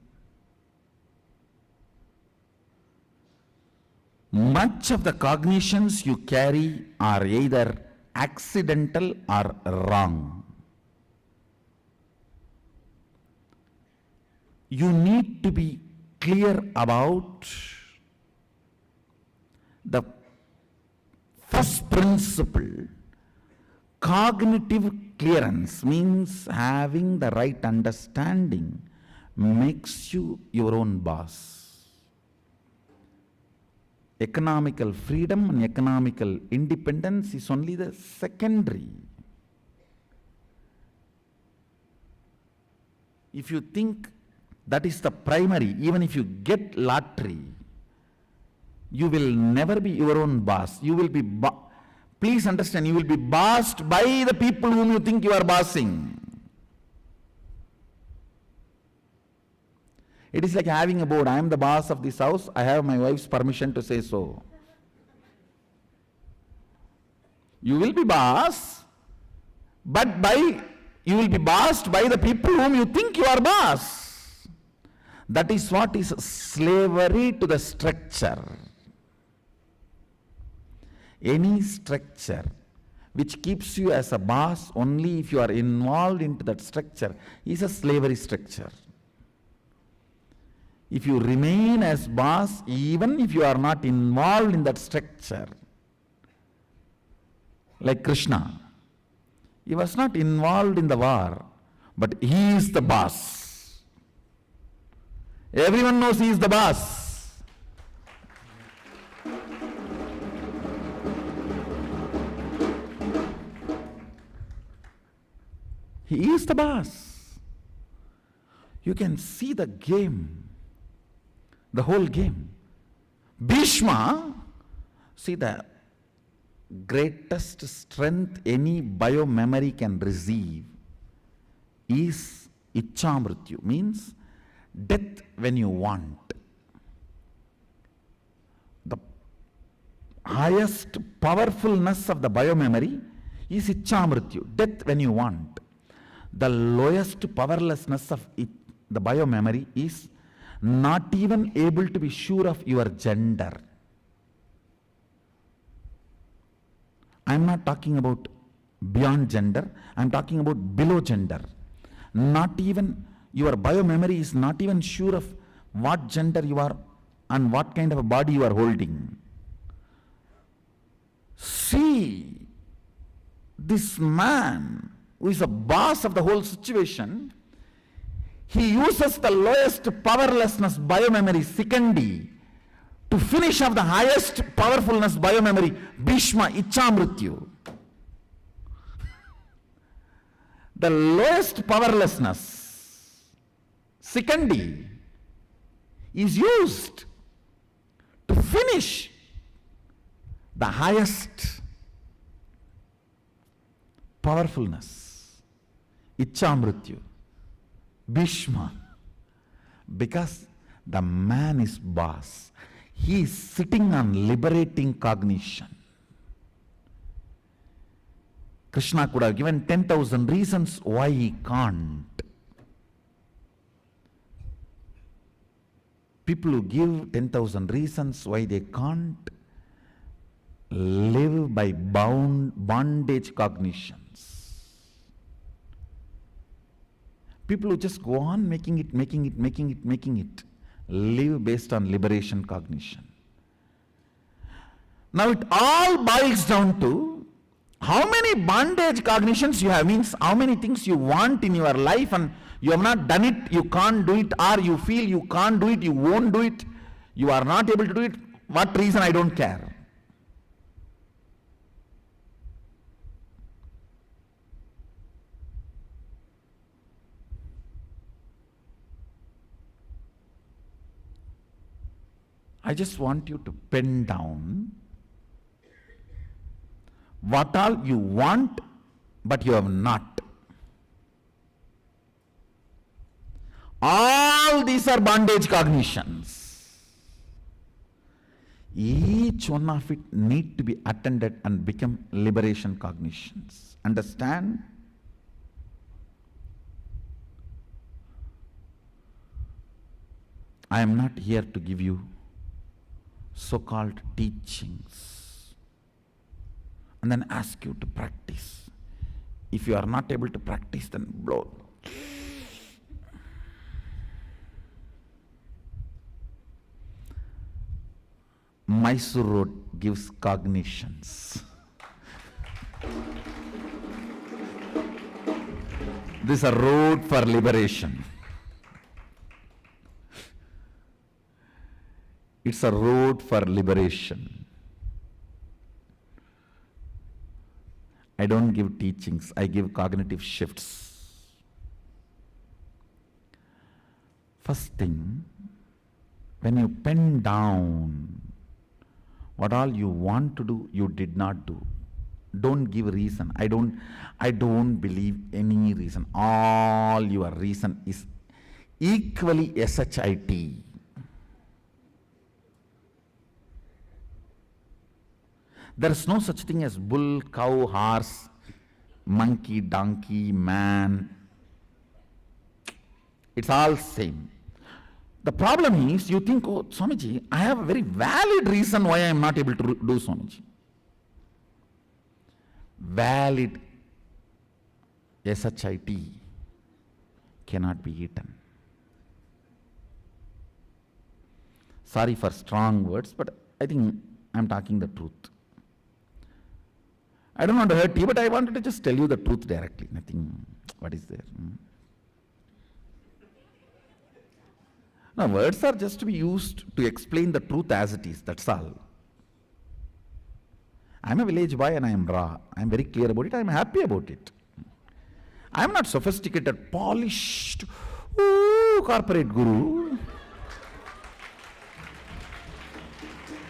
Much of the cognitions you carry are either accidental or wrong. You need to be clear about the first principle. Cognitive clearance means having the right understanding makes you your own boss. Economical freedom and economical independence is only the secondary. If you think that is the primary, even if you get lottery, you will never be your own boss. You will be, please understand, you will be bossed by the people whom you think you are bossing. It is like having a board. I am the boss of this house. I have my wife's permission to say so. You will be boss, but you will be bossed by the people whom you think you are boss. That is what is slavery to the structure. Any structure which keeps you as a boss only if you are involved into that structure is a slavery structure. If you remain as boss, even if you are not involved in that structure, like Krishna, he was not involved in the war, but he is the boss. Everyone knows he is the boss. He is the boss. You can see the game. The whole game. Bhishma, see, the greatest strength any bio-memory can receive is Ichamrityu, means death when you want. The highest powerfulness of the bio-memory is Ichamrityu, death when you want. The lowest powerlessness of the bio-memory is not even able to be sure of your gender. I am not talking about beyond gender, I am talking about below gender. Not even, your bio-memory is not even sure of what gender you are and what kind of a body you are holding. See, this man who is a boss of the whole situation, he uses the lowest powerlessness bio-memory, Sikandi, to finish off the highest powerfulness bio-memory, Bhishma, Ichamrityu. The lowest powerlessness, Sikandi, is used to finish the highest powerfulness, Ichamrityu. Bhishma, because the man is boss. He is sitting on liberating cognition. Krishna could have given 10,000 reasons why he can't. People who give 10,000 reasons why they can't live live by bondage cognitions. People who just go on making it, live based on liberation cognition. Now it all boils down to how many bondage cognitions you have, means how many things you want in your life and you have not done it, you can't do it, or you feel you can't do it, you won't do it, you are not able to do it. What reason, I don't care. I just want you to pen down what all you want but you have not. All these are bondage cognitions. Each one of it need to be attended and become liberation cognitions. Understand? I am not here to give you so-called teachings and then ask you to practice. If you are not able to practice, then blow. Mysore Road gives cognitions. This is a road for liberation. It's a road for liberation. I don't give teachings, I give cognitive shifts. First thing, when you pen down what all you want to do, you did not do. Don't give reason. I don't believe any reason. All your reason is equally SHIT. There is no such thing as bull, cow, horse, monkey, donkey, man. It's all same. The problem is, you think, oh, Swamiji, I have a very valid reason why I am not able to do, Swamiji. Valid SHIT cannot be eaten. Sorry for strong words, but I think I am talking the truth. I don't want to hurt you, but I wanted to just tell you the truth directly. Nothing, what is there? Now, words are just to be used to explain the truth as it is, that's all. I am a village boy and I am raw. I am very clear about it, I am happy about it. I am not sophisticated, polished, corporate guru.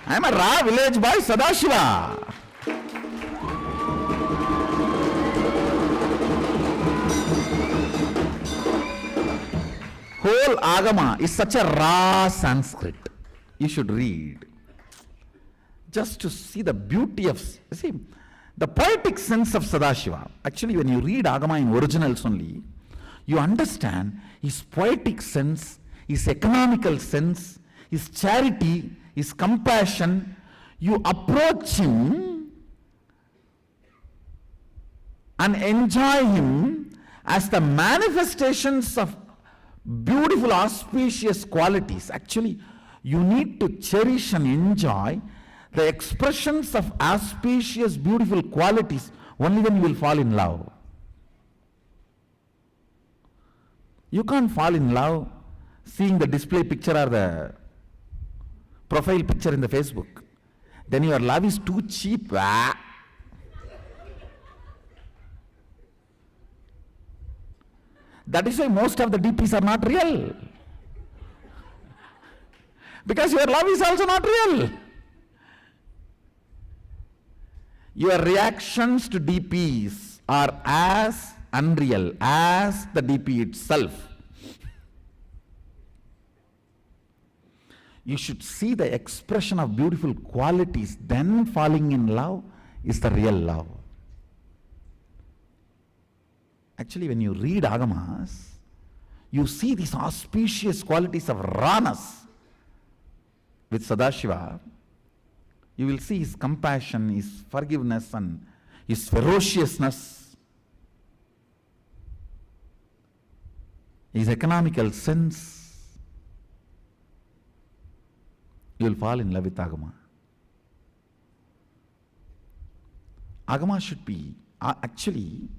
I am a raw village boy, Sadashiva. Whole Agama is such a raw Sanskrit. You should read. Just to see the beauty of, see, the poetic sense of Sadashiva. Actually, when you read Agama in originals only, you understand his poetic sense, his economical sense, his charity, his compassion. You approach him and enjoy him as the manifestations of beautiful, auspicious qualities. Actually, you need to cherish and enjoy the expressions of auspicious, beautiful qualities. Only then you will fall in love. You can't fall in love seeing the display picture or the profile picture in the Facebook. Then your love is too cheap. That is why most of the DPs are not real. Because your love is also not real. Your reactions to DPs are as unreal as the DP itself. You should see the expression of beautiful qualities, then falling in love is the real love. Actually, when you read Agamas, you see these auspicious qualities of rawness with Sadashiva. You will see his compassion, his forgiveness, and his ferociousness, his economical sense. You will fall in love with Agama. Agama should be, actually,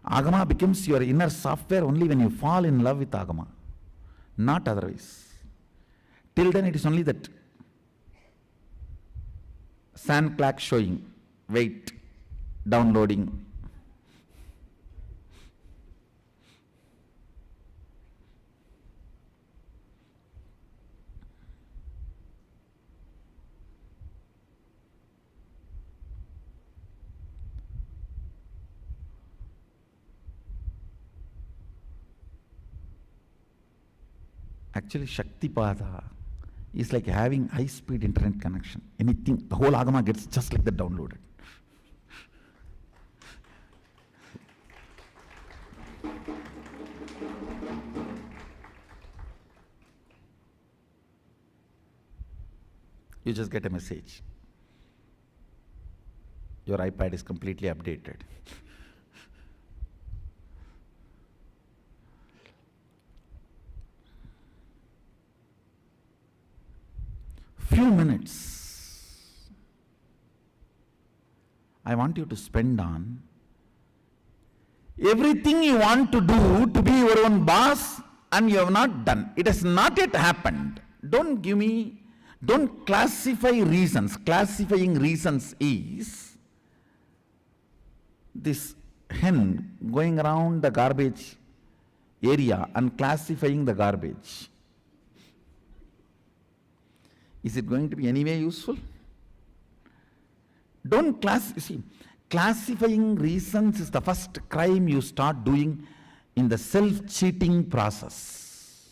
Agama becomes your inner software only when you fall in love with Agama, not otherwise. Till then it is only that sand clock showing, wait, downloading. Actually, Shaktipada is like having high-speed internet connection. Anything, the whole Agama gets just like that downloaded. You just get a message. Your iPad is completely updated. Few minutes I want you to spend on everything you want to do to be your own boss and you have not done. It has not yet happened. Don't classify reasons. Classifying reasons is this hen going around the garbage area and classifying the garbage. Is it going to be any way useful? Classifying reasons is the first crime you start doing in the self-cheating process.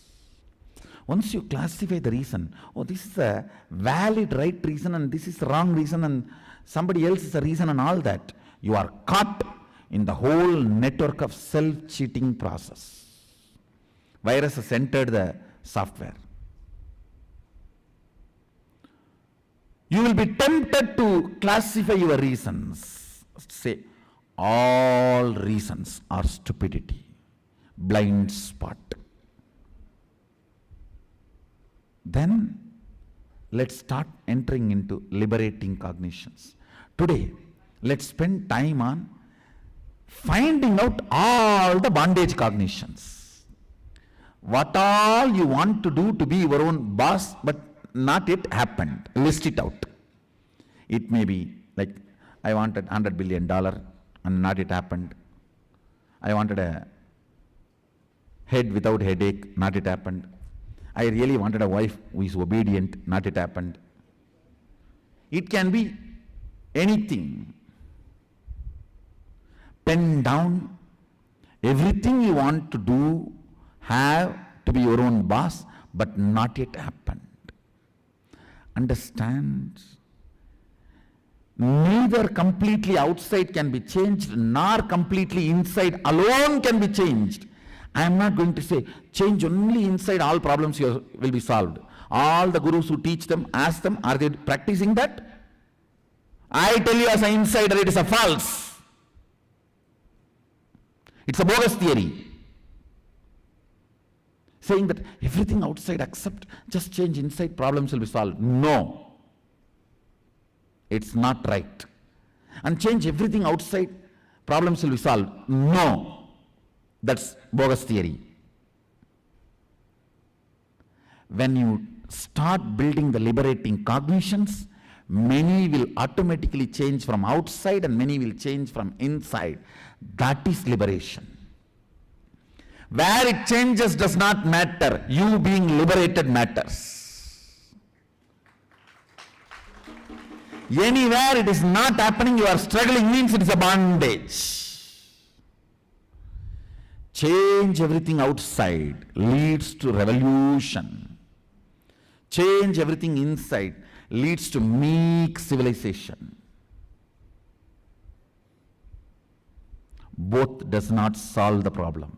Once you classify the reason, oh, this is a valid right reason and this is the wrong reason and somebody else is the reason and all that, you are caught in the whole network of self-cheating process. Virus has entered the software. You will be tempted to classify your reasons. Say, all reasons are stupidity, blind spot. Then, let's start entering into liberating cognitions. Today, let's spend time on finding out all the bondage cognitions. What all you want to do to be your own boss, but not yet happened. List it out. It may be like, I wanted $100 billion and not yet happened. I wanted a head without headache, not yet happened. I really wanted a wife who is obedient, not yet happened. It can be anything. Pen down everything you want to do, have to be your own boss, but not yet happened. Understand, neither completely outside can be changed, nor completely inside alone can be changed. I am not going to say, change only inside, all problems will be solved. All the gurus who teach them, ask them, are they practicing that? I tell you as an insider, it is a false. It's a bogus theory. Saying that everything outside accept, just change inside, problems will be solved. No. It's not right. And change everything outside, problems will be solved. No. That's bogus theory. When you start building the liberating cognitions, many will automatically change from outside and many will change from inside. That is liberation. Where it changes does not matter. You being liberated matters. Anywhere it is not happening, you are struggling, means it is a bondage. Change everything outside leads to revolution. Change everything inside leads to meek civilization. Both does not solve the problem.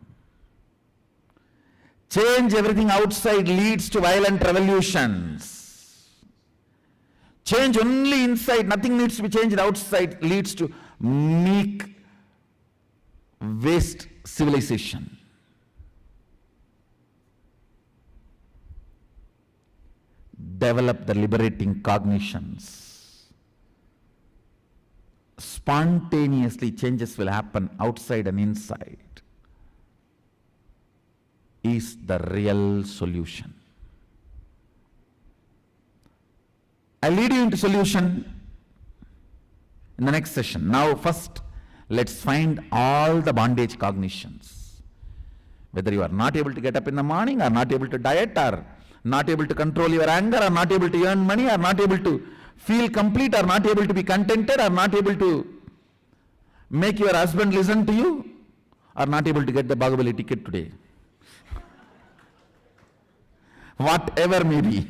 Change everything outside leads to violent revolutions. Change only inside, nothing needs to be changed outside, leads to meek, waste civilization. Develop the liberating cognitions. Spontaneously changes will happen outside and inside. Is the real solution. I'll lead you into solution in the next session. Now first, let's find all the bondage cognitions. Whether you are not able to get up in the morning, or not able to diet, or not able to control your anger, or not able to earn money, or not able to feel complete, or not able to be contented, or not able to make your husband listen to you, or not able to get the Bahubali ticket today. Whatever may be.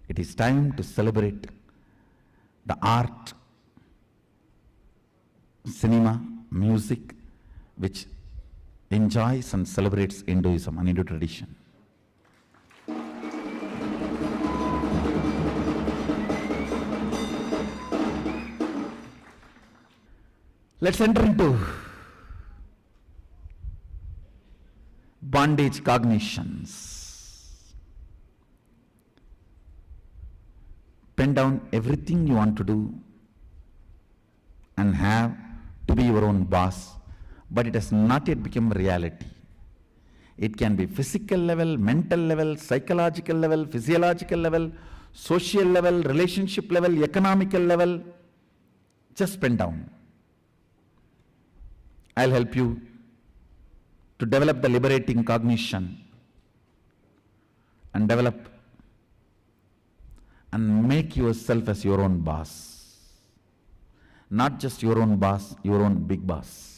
It is time to celebrate the art, cinema, music, which enjoys and celebrates Hinduism and Hindu tradition. Let's enter into bondage cognitions. Pen down everything you want to do and have to be your own boss, but it has not yet become reality. It can be physical level, mental level, psychological level, physiological level, social level, relationship level, economical level. Just pen down. I'll help you to develop the liberating cognition and develop and make yourself as your own boss. Not just your own boss, your own big boss.